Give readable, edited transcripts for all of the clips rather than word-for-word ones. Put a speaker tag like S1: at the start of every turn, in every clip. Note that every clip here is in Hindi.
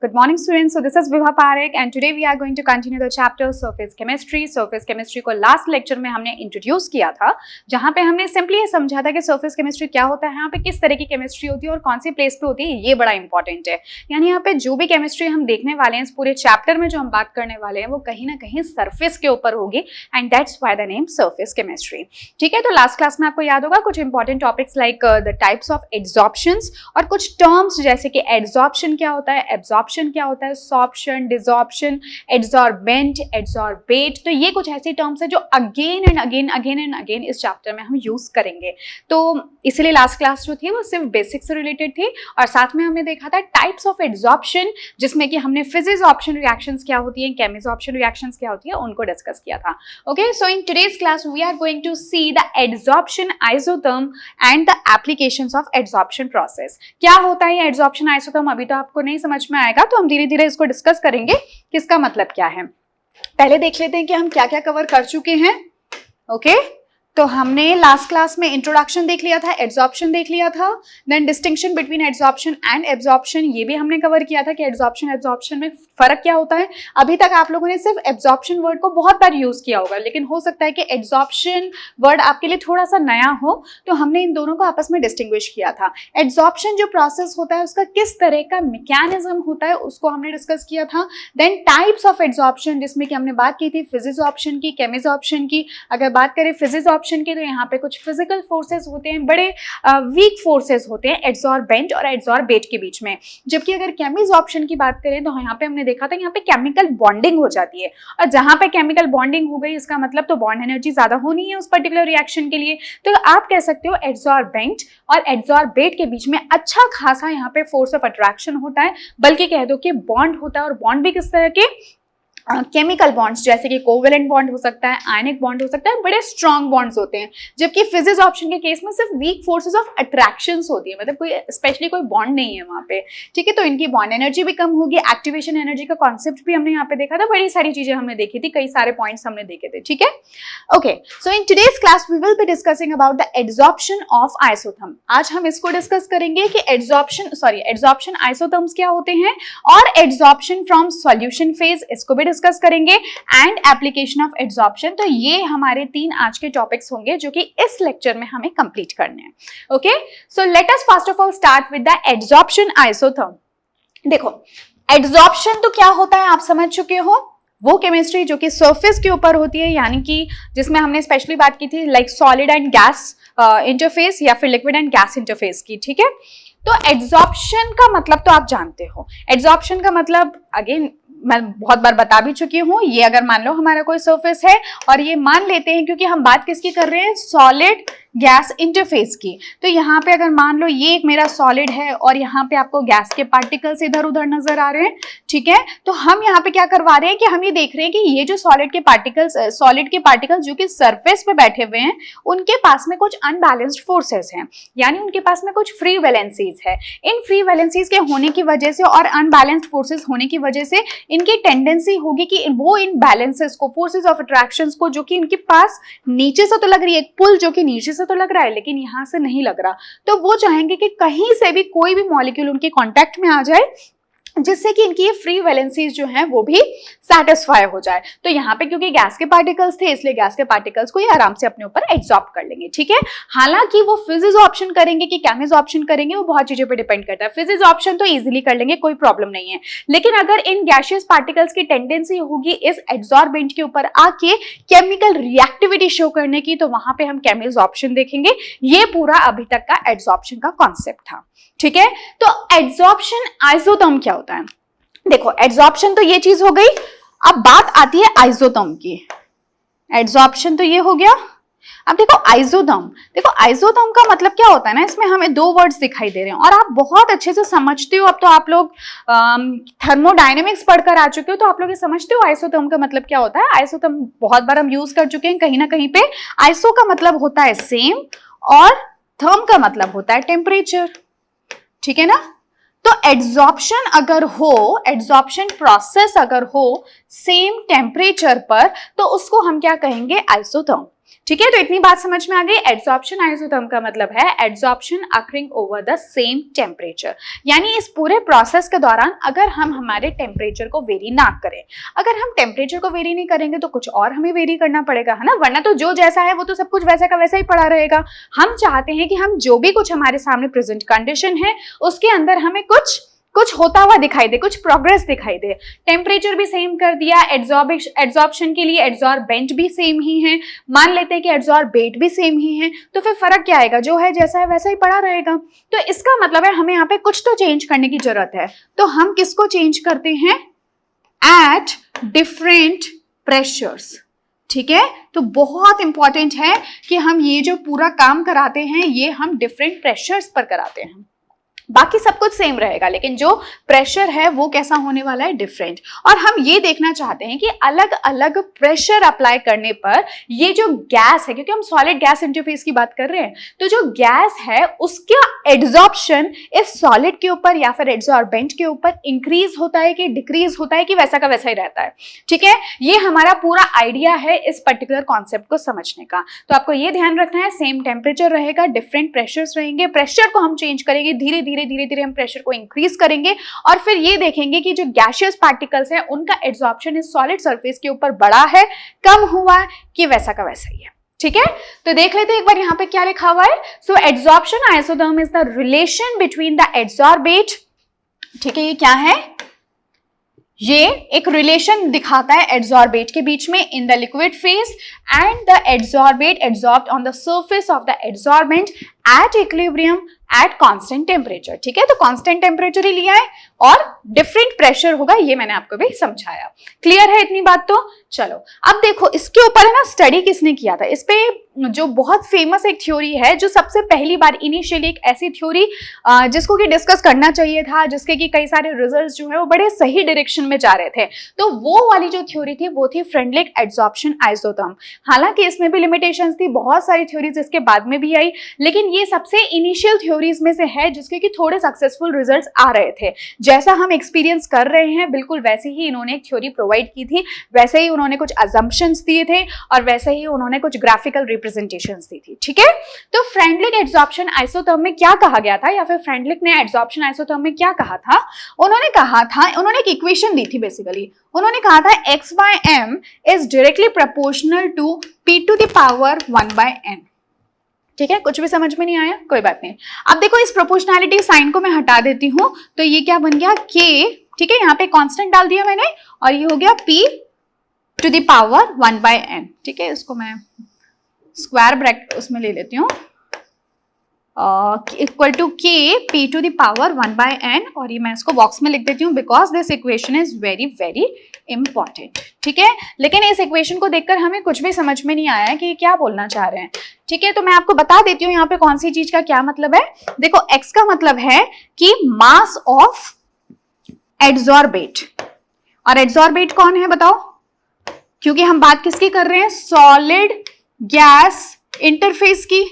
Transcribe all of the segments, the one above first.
S1: Good morning students. So this is Vibha Parekh and today we are going to continue the chapter surface chemistry. Surface chemistry को last lecture में हमने introduce किया था, जहाँ पे हमने simply ये समझा था कि surface chemistry क्या होता है, यहाँ पे किस तरह की chemistry होती है और कौन सी place पे होती है, ये बड़ा important है। यानी यहाँ पे जो भी chemistry हम देखने वाले हैं इस पूरे chapter में जो हम बात करने वाले हैं वो कहीं ना कहीं surface के ऊपर होगी and that's why the name surface chemistry। ठीक है, तो last class में आपको याद होगा कुछ important topics like the types of adsorptions और कुछ terms जैसे कि adsorption क्या होता है, absorption क्या होता है, सॉर्प्शन, डिसॉर्प्शन, एडसॉर्बेंट, एडसॉर्बेट। तो ये कुछ ऐसे टर्म्स है जो अगेन एंड अगेन इस चैप्टर में हम यूज करेंगे। तो इसलिए लास्ट क्लास जो थी वो सिर्फ बेसिक से रिलेटेड थी और साथ में हमने देखा था टाइप्स ऑफ एडसॉर्प्शन, जिसमें कि हमने फिजिसॉर्प्शन रिएक्शंस क्या होती है, केमिसॉर्प्शन रिएक्शंस क्या होती है, उनको डिस्कस किया था। Okay, so in today's class we are going to see the adsorption isotherm and the applications of adsorption process. क्या होता है ये एडसॉर्प्शन आइसोथर्म, अभी तो आपको नहीं समझ में आएगा, तो हम धीरे धीरे इसको डिस्कस करेंगे कि इसका मतलब क्या है। पहले देख लेते हैं कि हम क्या क्या कवर कर चुके हैं। ओके, तो हमने लास्ट क्लास में इंट्रोडक्शन देख लिया था, एडसॉर्प्शन देख लिया था, then distinction between adsorption and absorption ये भी हमने कवर किया था कि एडसॉर्प्शन में फर्क क्या होता है। अभी तक आप लोगों ने सिर्फ एब्जॉर्प्शन वर्ड को बहुत बार यूज किया होगा, लेकिन हो सकता है कि एडसॉर्प्शन वर्ड आपके लिए थोड़ा सा नया हो, तो हमने इन दोनों को आपस में डिस्टिंग्विश किया था। एडसॉर्प्शन जो प्रोसेस होता है उसका किस तरह का मैकेनिज्म होता है उसको हमने डिस्कस किया था। देन टाइप्स ऑफ एडसॉर्प्शन, जिसमें कि हमने बात की थी फिजिसॉर्प्शन की, केमिसॉर्प्शन की। अगर बात करें फिजिसॉर्प्शन की तो यहाँ पे कुछ फिजिकल फोर्सेस होते हैं, बड़े वीक फोर्सेस होते हैं एडसॉर्बेंट और एडसॉर्बेट के बीच में। जबकि अगर केमिसॉर्प्शन की बात करें तो यहाँ पे हमने देखा था यहाँ पे केमिकल बॉन्डिंग हो जाती है, और जहां पे केमिकल बॉन्डिंग हो गई इसका मतलब तो बॉन्ड एनर्जी ज्यादा होनी है उस पर्टिकुलर रिएक्शन के लिए। तो आप कह सकते हो एडसॉर्बेंट और एडसॉर्बेट के बीच में अच्छा खासा यहाँ पे फोर्स ऑफ अट्रैक्शन होता है, बल्कि कह दो कि बॉन्ड होता है। और बॉन्ड भी किस तरह के, केमिकल बॉन्ड्स, जैसे कि कोवेलेंट बॉन्ड हो सकता है, आयनिक बॉन्ड हो सकता है, बड़े स्ट्रॉन्ग बॉन्ड्स होते हैं। जबकि फिजिसॉर्प्शन के केस में सिर्फ वीक फोर्सेस ऑफ अट्रैक्शंस होती है, मतलब कोई स्पेशली कोई बॉन्ड नहीं है वहां पे। ठीक है, तो इनकी बॉन्ड एनर्जी भी कम होगी, एक्टिवेशन एनर्जी का कॉन्सेप्ट भी हमने यहाँ पे देखा था, बड़ी सारी चीजें हमने देखी थी, कई सारे पॉइंट्स हमने देखे थे। ठीक है, okay, so in today's class we will be discussing about the adsorption of isotherm. आज हम इसको डिस्कस करेंगे कि एडसॉर्प्शन आइसोथर्म्स क्या होते हैं, और एडसॉर्प्शन फ्रॉम सॉल्यूशन फेज इसको भी डिस्कस करेंगे, एंड एप्लीकेशन ऑफ एडसॉर्प्शन। तो ये हमारे 3 आज के टॉपिक्स होंगे जो कि इस लेक्चर में हमें कंप्लीट करने हैं। Okay, so let us first of all start with the adsorption isotherm. देखो, एडसॉर्प्शन तो क्या होता है आप समझ चुके हो, वो केमिस्ट्री जो कि सरफेस के ऊपर होती है, यानी कि जिसमें हमने स्पेशली बात की थी like solid and gas interface या फिर लिक्विड एंड गैस इंटरफेस की। ठीक है, तो एडसॉर्प्शन का मतलब तो आप जानते हो। एडसॉर्प्शन का मतलब अगेन मैं बहुत बार बता भी चुकी हूँ। ये अगर मान लो हमारा कोई सरफेस है और ये मान लेते हैं, क्योंकि हम बात किसकी कर रहे हैं, सॉलिड गैस इंटरफेस की। तो यहाँ पे अगर मान लो ये एक मेरा सॉलिड है और यहाँ पे आपको गैस के पार्टिकल्स इधर उधर नजर आ रहे हैं। ठीक है, तो हम यहाँ पे क्या करवा रहे हैं कि हम ये देख रहे हैं कि ये जो सॉलिड के पार्टिकल्स जो कि सरफेस पे बैठे हुए हैं, उनके पास में कुछ अनबैलेंस्ड फोर्सेस हैं, यानी उनके पास में कुछ फ्री वैलेंसीज है। इन फ्री वैलेंसीज के होने की वजह से और अनबैलेंस्ड फोर्सेस होने की वजह से इनकी टेंडेंसी होगी कि वो इन बैलेंसेस को, फोर्सेस ऑफ अट्रैक्शंस को, जो कि इनके पास नीचे से तो लग रही है, एक पुल जो कि नीचे से तो लग रहा है लेकिन यहां से नहीं लग रहा, तो वो चाहेंगे कि कहीं से भी कोई भी मॉलिक्यूल उनके कांटेक्ट में आ जाए, जिससे कि इनकी ये फ्री वैलेंसीज जो हैं वो भी सेटिस्फाई हो जाए। तो यहाँ पे क्योंकि गैस के पार्टिकल्स थे, इसलिए गैस के पार्टिकल्स को ये आराम से अपने ऊपर एब्जॉर्ब कर लेंगे। ठीक है, हालांकि वो फिजिसॉर्प्शन करेंगे कि केमिसॉर्प्शन करेंगे वो बहुत चीजों पे डिपेंड करता है। फिजिसॉर्प्शन तो इजीली कर लेंगे, कोई प्रॉब्लम नहीं है, लेकिन अगर इन गैसियस पार्टिकल्स की टेंडेंसी होगी इस एब्जॉर्बेंट के ऊपर आके केमिकल रिएक्टिविटी शो करने की, तो वहां पे हम केमिसॉर्प्शन देखेंगे। ये पूरा अभी तक का एब्जॉर्प्शन का कॉन्सेप्ट था। ठीक है, तो एडसॉर्प्शन आइसोथर्म क्या होता है? देखो, एडसॉर्प्शन तो ये चीज हो गई, अब बात आती है आइसोथर्म की। एडसॉर्प्शन तो ये हो गया, अब देखो आइसोथर्म। देखो आइसोथर्म का मतलब क्या होता है ना, इसमें हमें 2 वर्ड्स दिखाई दे रहे हैं और आप बहुत अच्छे से समझते हो। अब तो आप लोग थर्मोडायनेमिक्स पढ़कर आ चुके हो, तो आप लोग ये समझते हो आइसोथर्म का मतलब क्या होता है। आइसोथर्म बहुत बार हम यूज कर चुके हैं कहीं ना कहीं पे। आइसो का मतलब होता है सेम और थर्म का मतलब होता है टेम्परेचर। ठीक है ना, तो एडसॉर्प्शन अगर हो, एडसॉर्प्शन प्रोसेस अगर हो सेम टेम्परेचर पर, तो उसको हम क्या कहेंगे, आइसोथर्म। ठीक है, तो इतनी बात समझ में आ गई। एड्सॉर्प्शन आइसोथर्म का मतलब है adsorption occurring over the same temperature, यानी इस पूरे प्रोसेस के दौरान अगर हम हमारे टेम्परेचर को वेरी ना करें, अगर हम टेम्परेचर को वेरी नहीं करेंगे तो कुछ और हमें वेरी करना पड़ेगा, है ना, वरना तो जो जैसा है वो तो सब कुछ वैसा का वैसा ही पड़ा रहेगा। हम चाहते हैं कि हम जो भी कुछ हमारे सामने प्रेजेंट कंडीशन है उसके अंदर हमें कुछ होता हुआ दिखाई दे, कुछ प्रोग्रेस दिखाई दे। टेम्परेचर भी सेम कर दिया, एड्सॉर्प्शन के लिए एड्सॉर्बेंट भी सेम ही है, मान लेते हैं कि एड्सॉर्बेट भी सेम ही है, तो फिर फर्क क्या आएगा, जो है जैसा है वैसा ही पड़ा रहेगा। तो इसका मतलब है हमें यहाँ पे कुछ तो चेंज करने की जरूरत है। तो हम किसको चेंज करते हैं, एट डिफरेंट प्रेशर्स। ठीक है, तो बहुत इंपॉर्टेंट है कि हम ये जो पूरा काम कराते हैं ये हम डिफरेंट प्रेशर्स पर कराते हैं। बाकी सब कुछ सेम रहेगा लेकिन जो प्रेशर है वो कैसा होने वाला है, डिफरेंट। और हम ये देखना चाहते हैं कि अलग अलग प्रेशर अप्लाई करने पर ये जो गैस है, क्योंकि हम सॉलिड गैस इंटरफेस की बात कर रहे हैं, तो जो गैस है उसका एड्सॉर्प्शन इस सॉलिड के ऊपर या फिर एड्सॉर्बेंट के ऊपर इंक्रीज होता है कि डिक्रीज होता है कि वैसा का वैसा ही रहता है। ठीक है, ये हमारा पूरा आइडिया है इस पर्टिकुलर कॉन्सेप्ट को समझने का। तो आपको ये ध्यान रखना है, सेम टेम्परेचर रहेगा, डिफरेंट प्रेशर्स रहेंगे, प्रेशर को हम चेंज करेंगे, धीरे धीरे हम प्रेशर को इंक्रीज करेंगे और फिर ये देखेंगे कि जो गैसियस पार्टिकल्स हैं उनका एड्सॉर्प्शन इस सॉलिड सरफेस के ऊपर बढ़ा है, कम हुआ है कि वैसा का वैसा ही है। ठीक है, तो देख लेते हैं एक बार यहाँ पे क्या लिखा हुआ है। So adsorption isotherm is the relation between the adsorbate. ठीक है, ये क्या है, ये एक रिलेशन दिखाता है एड्सॉर्बेट के बीच में in the liquid phase and the adsorbate adsorbed on the surface of the adsorbent at equilibrium at constant temperature. ठीक है, तो कांस्टेंट टेम्परेचर ही लिया है और डिफरेंट प्रेशर होगा, ये मैंने आपको भी समझाया। क्लियर है इतनी बात? तो चलो अब देखो इसके ऊपर है ना स्टडी किसने किया था, इस पे जो बहुत फेमस एक थ्योरी है, जो सबसे पहली बार इनिशियली एक ऐसी थ्योरी जिसको कि डिस्कस करना चाहिए था, जिसके कि कई सारे रिजल्ट्स जो है वो बड़े सही डायरेक्शन में जा रहे थे, तो वो वाली जो थ्योरी थी वो थी फ्रेंडलिक एड्सॉर्प्शन आइसोथर्म। हालांकि इसमें भी लिमिटेशंस थी, बहुत सारी थ्योरीज इसके बाद में भी आई, लेकिन ये सबसे इनिशियल थ्योरीज में से है जिसके कि थोड़े सक्सेसफुल रिजल्ट्स आ रहे थे। जैसा हम एक्सपीरियंस कर रहे हैं बिल्कुल वैसे ही इन्होंने एक थ्योरी प्रोवाइड की थी, वैसे ही उन्होंने कुछ अजम्पशंस दिए थे और वैसे ही उन्होंने कुछ ग्राफिकल रिप्रेजेंटेशंस दी थी। ठीक है, तो फ्रेंडलिक एड्सॉर्प्शन आइसोथर्म में क्या कहा गया था, या फिर फ्रेंडलिक ने एड्सॉर्प्शन आइसोथर्म में क्या कहा था, उन्होंने एक इक्वेशन दी थी। बेसिकली उन्होंने कहा था x/m is directly proportional to p to the power 1/n। ठीक है, कुछ भी समझ में नहीं आया, कोई बात नहीं। अब देखो इस प्रोपोर्शनैलिटी साइन को मैं हटा देती हूं, तो ये क्या बन गया k। ठीक है, यहाँ पे कांस्टेंट डाल दिया मैंने और ये हो गया p to the power 1/n। ठीक है, इसको मैं स्क्वायर ब्रैकेट उसमें ले लेती हूँ, equal to k p to the power 1/n, और ये मैं इसको बॉक्स में लिख देती हूँ because this equation is very very important. ठीक है, लेकिन इस इक्वेशन को देखकर हमें कुछ भी समझ में नहीं आया कि क्या बोलना चाह रहे हैं। ठीक है, तो मैं आपको बता देती हूँ यहाँ पे कौन सी चीज का क्या मतलब है। देखो x का मतलब है कि मास ऑफ एड्सॉर्बेट, और एड्सॉर्बेट कौन है बताओ, क्योंकि हम बात किसकी कर रहे हैं, सॉलिड गैस इंटरफेस की।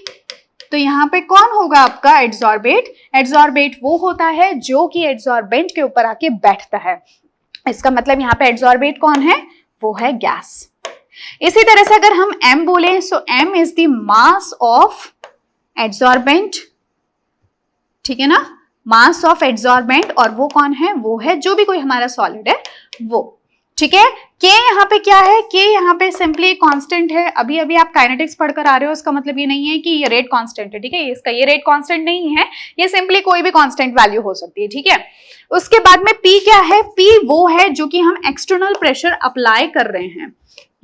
S1: तो यहाँ पे कौन होगा आपका एड्सॉर्बेट, एड्सॉर्बेट वो होता है जो कि एड्सॉर्बेंट के ऊपर आके बैठता है। इसका मतलब यहाँ पे एड्सॉर्बेट कौन है, वो है गैस। इसी तरह से अगर हम m बोले, सो m is the mass of adsorbent. ठीक है ना, मास ऑफ एड्सॉर्बेंट, और वो कौन है, वो है जो भी कोई हमारा सॉलिड है वो। ठीक है, k यहाँ पे क्या है, k यहाँ पे सिंपली कांस्टेंट है। अभी अभी आप काइनेटिक्स पढ़कर आ रहे हो, इसका मतलब ये नहीं है कि ये रेट कांस्टेंट है। ठीक है, इसका ये रेट कांस्टेंट नहीं है, ये सिंपली कोई भी कांस्टेंट वैल्यू हो सकती है। ठीक है, उसके बाद में p क्या है, p वो है जो कि हम एक्सटर्नल प्रेशर अप्लाई कर रहे हैं।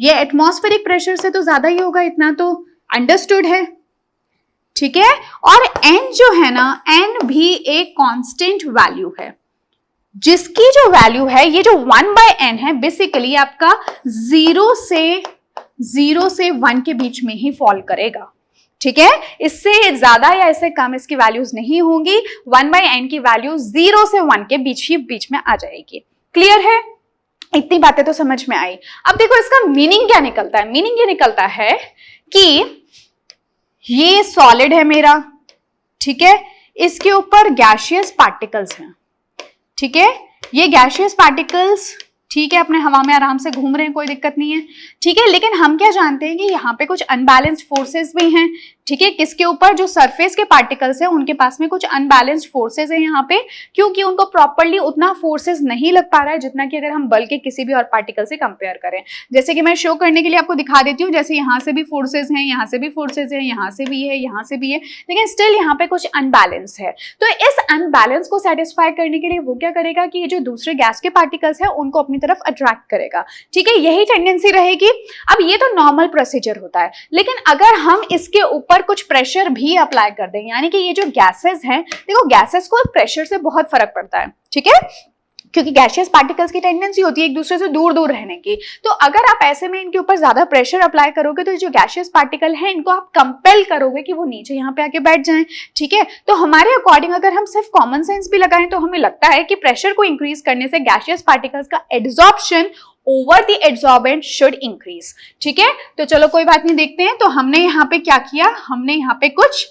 S1: ये एटमॉस्फेरिक प्रेशर से तो ज्यादा ही होगा, इतना तो अंडरस्टूड है। ठीक है, और n जो है ना, n भी एक कांस्टेंट वैल्यू है, जिसकी जो वैल्यू है, ये जो 1/n है, बेसिकली आपका 0 से 1 के बीच में ही फॉल करेगा। ठीक है, इससे ज्यादा या इससे कम इसकी वैल्यूज नहीं होंगी। 1/n की वैल्यू 0 से 1 के बीच में आ जाएगी। क्लियर है, इतनी बातें तो समझ में आई। अब देखो इसका मीनिंग क्या निकलता है, मीनिंग ये निकलता है कि ये सॉलिड है मेरा, ठीक है, इसके ऊपर गैसियस पार्टिकल्स हैं। ठीक है, ये गैसियस पार्टिकल्स ठीक है, अपने हवा में आराम से घूम रहे हैं, कोई दिक्कत नहीं है, ठीक है। लेकिन हम क्या जानते हैं कि यहाँ पे कुछ अनबैलेंस्ड फोर्सेस भी हैं, ठीक है। किसके ऊपर? जो सरफेस के पार्टिकल्स हैं उनके पास में कुछ अनबैलेंस्ड फोर्सेस हैं यहाँ पे, क्योंकि उनको प्रॉपर्ली उतना फोर्सेस नहीं लग पा रहा है जितना कि अगर हम बल के किसी भी और पार्टिकल से कंपेयर करें। जैसे कि मैं शो करने के लिए आपको दिखा देती हूँ, जैसे यहाँ से भी फोर्सेस हैं, यहाँ से भी फोर्सेस है, यहाँ से भी है, यहाँ से भी है, लेकिन स्टिल यहाँ पे कुछ अनबैलेंस है। तो इस अनबैलेंस को सेटिस्फाई करने के लिए वो क्या करेगा कि ये जो दूसरे गैस के पार्टिकल्स है उनको अपनी तरफ अट्रैक्ट करेगा, ठीक है, यही टेंडेंसी रहेगी। अब ये तो नॉर्मल प्रोसीजर होता है, लेकिन अगर हम इसके ऊपर कुछ प्रेशर भी अप्लाई कर दें, यानी कि ये जो गैसेस हैं, देखो गैसेस को प्रेशर से बहुत फर्क पड़ता है, ठीक है, क्योंकि गैसियस पार्टिकल्स की टेंडेंसी होती है एक दूसरे से दूर दूर रहने की। तो अगर आप ऐसे में इनके ऊपर ज्यादा प्रेशर अप्लाई करोगे तो जो गैसियस पार्टिकल है इनको आप कंपेल करोगे कि वो नीचे यहाँ पे आके बैठ जाएं, ठीक है। तो हमारे अकॉर्डिंग अगर हम सिर्फ कॉमन सेंस भी लगाएं तो हमें लगता है कि प्रेशर को इंक्रीज करने से गैसियस पार्टिकल्स का adsorption over the adsorbent should increase, ठीक है। तो चलो कोई बात नहीं, देखते हैं। तो हमने यहाँ पे क्या किया, हमने यहाँ पे कुछ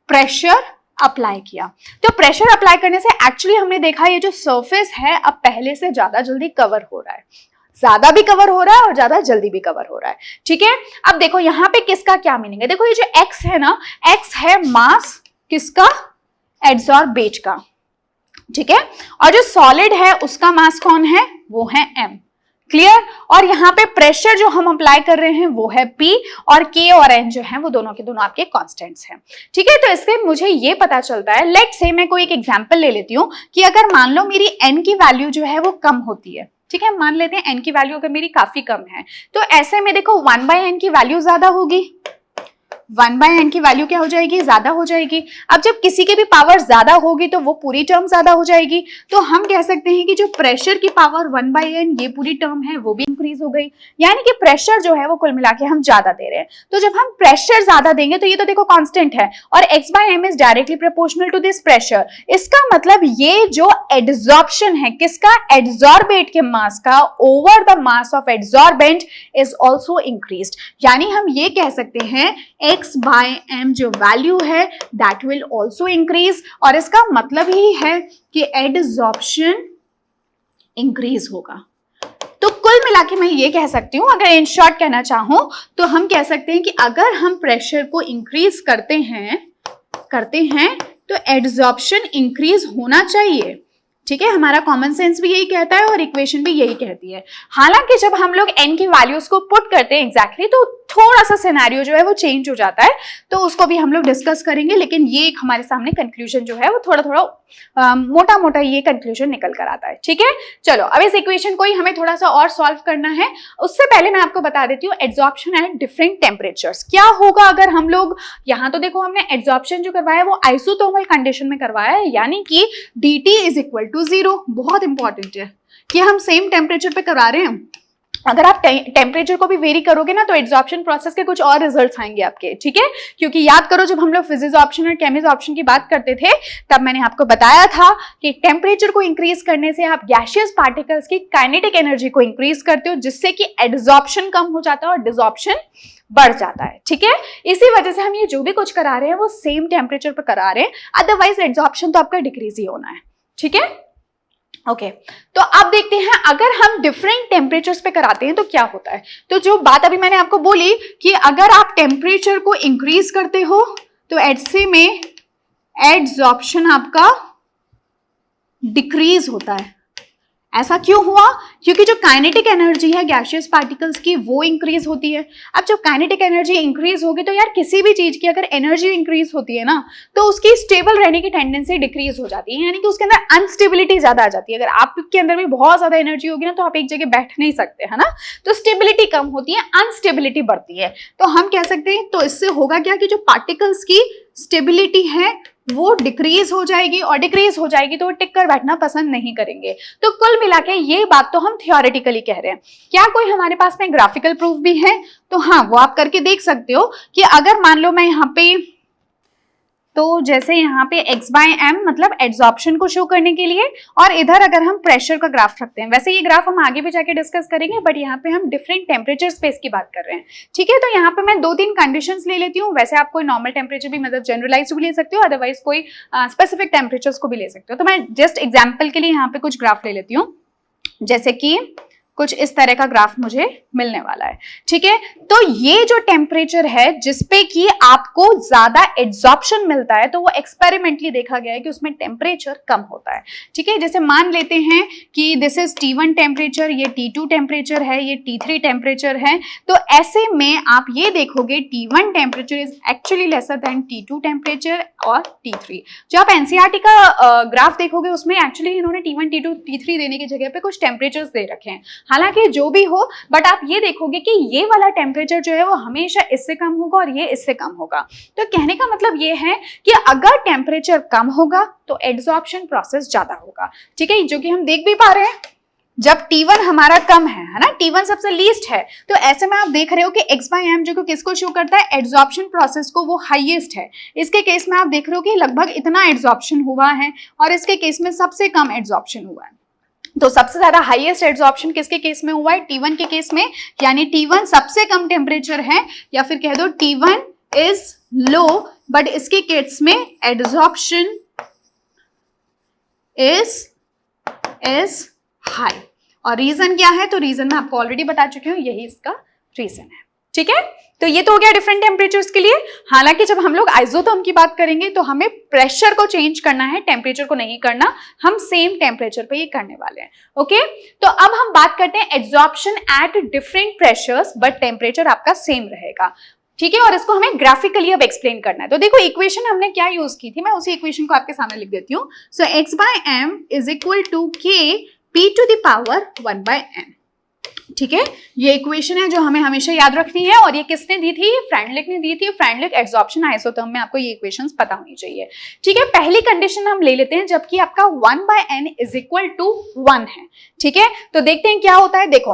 S1: प्रेशर अप्लाई किया। तो प्रेशर अप्लाई करने से एक्चुअली हमने देखा ये जो सरफेस है अब पहले से ज्यादा जल्दी कवर हो रहा है, ज्यादा भी कवर हो रहा है और ज्यादा जल्दी भी कवर हो रहा है, ठीक है। अब देखो यहाँ पे किसका क्या मीनिंग है, देखो ये जो x है ना, x है मास किसका? एड्सॉर्बेट का, ठीक है। और जो सॉलिड है उसका मास कौन है? वो है m, क्लियर। और यहाँ पे प्रेशर जो हम अप्लाई कर रहे हैं वो है P, और K और N जो है वो दोनों के दोनों आपके कांस्टेंट्स हैं, ठीक है। तो इससे मुझे ये पता चलता है, लेट्स से मैं कोई एक एग्जांपल ले लेती हूँ कि अगर मान लो मेरी N की वैल्यू जो है वो कम होती है, ठीक है, मान लेते हैं N की वैल्यू अगर मेरी काफी कम है, तो ऐसे में देखो 1/n की वैल्यू ज्यादा होगी, 1/n की वैल्यू क्या हो जाएगी? ज्यादा हो जाएगी। अब जब किसी की भी पावर ज्यादा होगी तो वो पूरी टर्म ज्यादा हो जाएगी, तो हम कह सकते हैं कि जो प्रेशर की पावर 1/n ये पूरी टर्म है वो भी इंक्रीज हो गई, यानी कि प्रेशर जो है वो कुल मिला के हम ज्यादा दे रहे हैं। तो जब हम प्रेशर ज्यादा देंगे तो ये तो देखो कांस्टेंट है और x/m is directly proportional to this pressure. इसका मतलब ये जो एड्सॉर्प्शन है किसका? एड्सॉर्बेट के मास का over the mass of adsorbent is also increased, यानी हम ये कह सकते हैं x/m जो वैल्यू है दैट विल ऑल्सो इंक्रीज, और इसका मतलब ही है कि एड्सॉर्प्शन इंक्रीज होगा। तो कुल मिला के मैं ये कह सकती हूं, अगर इन शॉर्ट कहना चाहूं तो हम कह सकते हैं कि अगर हम प्रेशर को इंक्रीज करते हैं तो एड्सॉर्प्शन इंक्रीज होना चाहिए, ठीक है। हमारा कॉमन सेंस भी यही कहता है और इक्वेशन भी यही कहती है। हालांकि जब हम लोग n की वैल्यूज को पुट करते हैं एग्जैक्टली तो थोड़ा सा सिनेरियो जो है वो चेंज हो जाता है, तो उसको भी हम लोग डिस्कस करेंगे, लेकिन ये एक हमारे सामने कंक्लूजन जो है वो थोड़ा थोड़ा मोटा मोटा ये कंक्लूजन निकल कर आता है, ठीक है। चलो अब इस इक्वेशन को ही हमें थोड़ा सा और सॉल्व करना है। उससे पहले मैं आपको बता देती हूँ एड्सॉर्प्शन एट डिफरेंट टेम्परेचर्स क्या होगा अगर हम लोग, यहाँ तो देखो हमने एड्सॉर्प्शन जो करवाया है वो आइसोथर्मल कंडीशन में करवाया है, यानी कि dt इज इक्वल टू 0। बहुत इंपॉर्टेंट है कि हम सेम टेम्परेचर पे करा रहे हैं। अगर आप टेम्परेचर को भी वेरी करोगे ना तो एड्सॉर्प्शन प्रोसेस के कुछ और रिजल्ट्स आएंगे आपके, ठीक है। क्योंकि याद करो जब हम लोग फिजिक्स और केमिस्ट्री की बात करते थे तब मैंने आपको बताया था कि टेम्परेचर को इंक्रीज करने से आप गैसियस पार्टिकल्स की काइनेटिक एनर्जी को इंक्रीज करते हो, जिससे कि एड्सॉर्प्शन कम हो जाता है और डिसॉर्प्शन बढ़ जाता है, ठीक है। इसी वजह से हम ये जो भी कुछ करा रहे हैं वो सेम टेम्परेचर पर करा रहे हैं, अदरवाइज एड्सॉर्प्शन तो आपका डिक्रीज ही होना है, ठीक है। ओके तो अब देखते हैं अगर हम डिफरेंट टेम्परेचर्स पे कराते हैं तो क्या होता है। तो जो बात अभी मैंने आपको बोली कि अगर आप टेम्परेचर को इंक्रीज करते हो तो ऐसे में एड्सॉर्प्शन आपका डिक्रीज होता है। ऐसा क्यों हुआ? क्योंकि जो काइनेटिक एनर्जी है गैसियस पार्टिकल्स की वो इंक्रीज होती है। अब जब काइनेटिक एनर्जी इंक्रीज होगी तो यार किसी भी चीज की अगर एनर्जी इंक्रीज होती है ना तो उसकी स्टेबल रहने की टेंडेंसी डिक्रीज हो जाती है, यानी कि उसके अंदर अनस्टेबिलिटी ज्यादा आ जाती है। अगर आपके अंदर भी बहुत ज्यादा एनर्जी होगी ना तो आप एक जगह बैठ नहीं सकते, है ना, तो स्टेबिलिटी कम होती है, अनस्टेबिलिटी बढ़ती है। तो हम कह सकते हैं तो इससे होगा क्या कि जो पार्टिकल्स की स्टेबिलिटी है वो डिक्रीज हो जाएगी, और डिक्रीज हो जाएगी तो वो टिक कर बैठना पसंद नहीं करेंगे। तो कुल मिला के ये बात तो हम थियोरेटिकली कह रहे हैं। क्या कोई हमारे पास में ग्राफिकल प्रूफ भी है? तो हाँ, वो आप करके देख सकते हो कि अगर मान लो मैं यहाँ पे, तो जैसे यहाँ पे x/m मतलब एड्सॉर्प्शन को शो करने के लिए, और इधर अगर हम प्रेशर का ग्राफ रखते हैं, वैसे ये ग्राफ हम आगे भी जाके डिस्कस करेंगे, बट यहाँ पे हम डिफरेंट टेम्परेचर स्पेस की बात कर रहे हैं, ठीक है। तो यहाँ पे मैं 2-3 कंडीशंस ले लेती हूँ। वैसे आप कोई नॉर्मल टेम्परेचर भी मतलब जनरलाइज भी ले सकते हो, अदरवाइज कोई स्पेसिफिक टेम्परेचर्स को भी ले सकते हो। तो मैं जस्ट एग्जाम्पल के लिए यहाँ पे कुछ ग्राफ ले लेती हूँ, जैसे कि कुछ इस तरह का ग्राफ मुझे मिलने वाला है। ठीक है, तो ये जो टेम्परेचर है जिसपे कि आपको ज्यादा एड्सॉर्प्शन मिलता है, तो वो एक्सपेरिमेंटली देखा गया है कि उसमें टेम्परेचर कम होता है। ठीक है, जैसे मान लेते हैं कि दिस इज T1 टेम्परेचर, ये T2 टेम्परेचर है, ये T3 टेम्परेचर है, तो ऐसे में आप ये देखोगे T1 temperature is actually lesser than T2 temperature और T3। जो आप एनसीईआरटी का ग्राफ देखोगे उसमें एक्चुअली इन्होंने T1, T2, T3 देने की जगह पे कुछ टेम्परेचर्स दे रखे हैं। हालांकि जो भी हो, बट आप ये देखोगे कि ये वाला टेम्परेचर जो है वो हमेशा इससे कम होगा और ये इससे कम होगा। तो कहने का मतलब ये है कि अगर टेम्परेचर कम होगा तो एड्सॉर्प्शन प्रोसेस ज्यादा होगा। ठीक है, जो कि हम देख भी पा रहे हैं जब T1 हमारा कम है ना, T1 सबसे लीस्ट है, तो ऐसे में आप देख रहे हो कि x/m जो कि किसको शो करता है, एड्सॉर्प्शन प्रोसेस को, वो हाईएस्ट है। इसके केस में आप देख रहे हो कि लगभग इतना एड्सॉर्प्शन हुआ है और इसके केस में सबसे कम एड्सॉर्प्शन हुआ है। तो सबसे ज्यादा हाईएस्ट एड्सॉर्प्शन किसके केस में हुआ है, T1 के केस में, यानी T1 सबसे कम टेम्परेचर है, या फिर कह दो T1 इज लो बट इसके केस में एड्सॉर्प्शन इज हाई। और रीजन क्या है, तो रीजन मैं आपको ऑलरेडी बता चुकी हूँ, यही इसका रीजन है। ठीक है, तो ये तो हो गया डिफरेंट टेम्परेचर्स के लिए। हालांकि जब हम लोग आइसोथर्म की बात करेंगे तो हमें प्रेशर को चेंज करना है, टेम्परेचर को नहीं करना, हम सेम टेम्परेचर पे ये करने वाले हैं। ओके, तो अब हम बात करते हैं adsorption at different pressures but temperature आपका सेम रहेगा। ठीक है, और इसको हमें ग्राफिकली अब एक्सप्लेन करना है। तो देखो इक्वेशन हमने क्या यूज की थी, मैं उसी इक्वेशन को आपके सामने लिख देती हूँ। So x/m is equal to k p to the power 1/n। ठीक है, ये इक्वेशन है जो हमें हमेशा याद रखनी है, और ये किसने दी थी, फ्रेंडलिक ने दी थी। फ्रेंडलिक एड्सॉर्प्शन आइसोथर्म में आपको ये इक्वेशंस पता होनी चाहिए। ठीक है, पहली कंडीशन हम ले लेते हैं जबकि आपका 1/n इज इक्वल टू 1 है। ठीक है, तो देखते हैं क्या होता है। देखो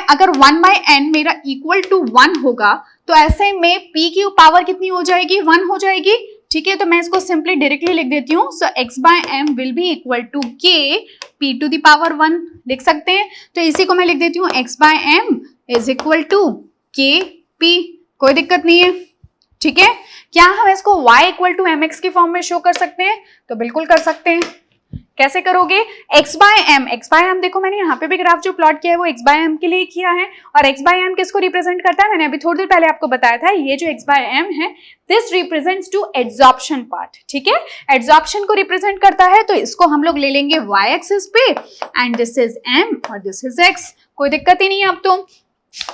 S1: अगर 1/n मेरा इक्वल टू 1 होगा तो ऐसे में p की पावर कितनी हो जाएगी, 1 हो जाएगी। ठीक है, तो मैं इसको सिंपली डायरेक्टली लिख देती हूँ। So x/m will be equal to k p to the power 1 लिख सकते हैं। तो इसी को मैं लिख देती हूँ x/m is equal to k p, कोई दिक्कत नहीं है। ठीक है, क्या हम इसको y इक्वल टू mx की फॉर्म में शो कर सकते हैं, तो बिल्कुल कर सकते हैं। कैसे करोगे, x/m देखो मैंने यहाँ पे भी ग्राफ जो प्लॉट किया है वो x/m के लिए किया है, और x/m किसको रिप्रेजेंट करता है, मैंने अभी थोड़ी देर पहले आपको बताया था, ये जो x/m है this represents to adsorption part. ठीक है, एड्सॉर्प्शन को रिप्रेजेंट करता है, तो इसको हम लोग ले लेंगे y एक्सिस पे, एंड दिस इज m और दिस इज x, कोई दिक्कत ही नहीं है। अब तो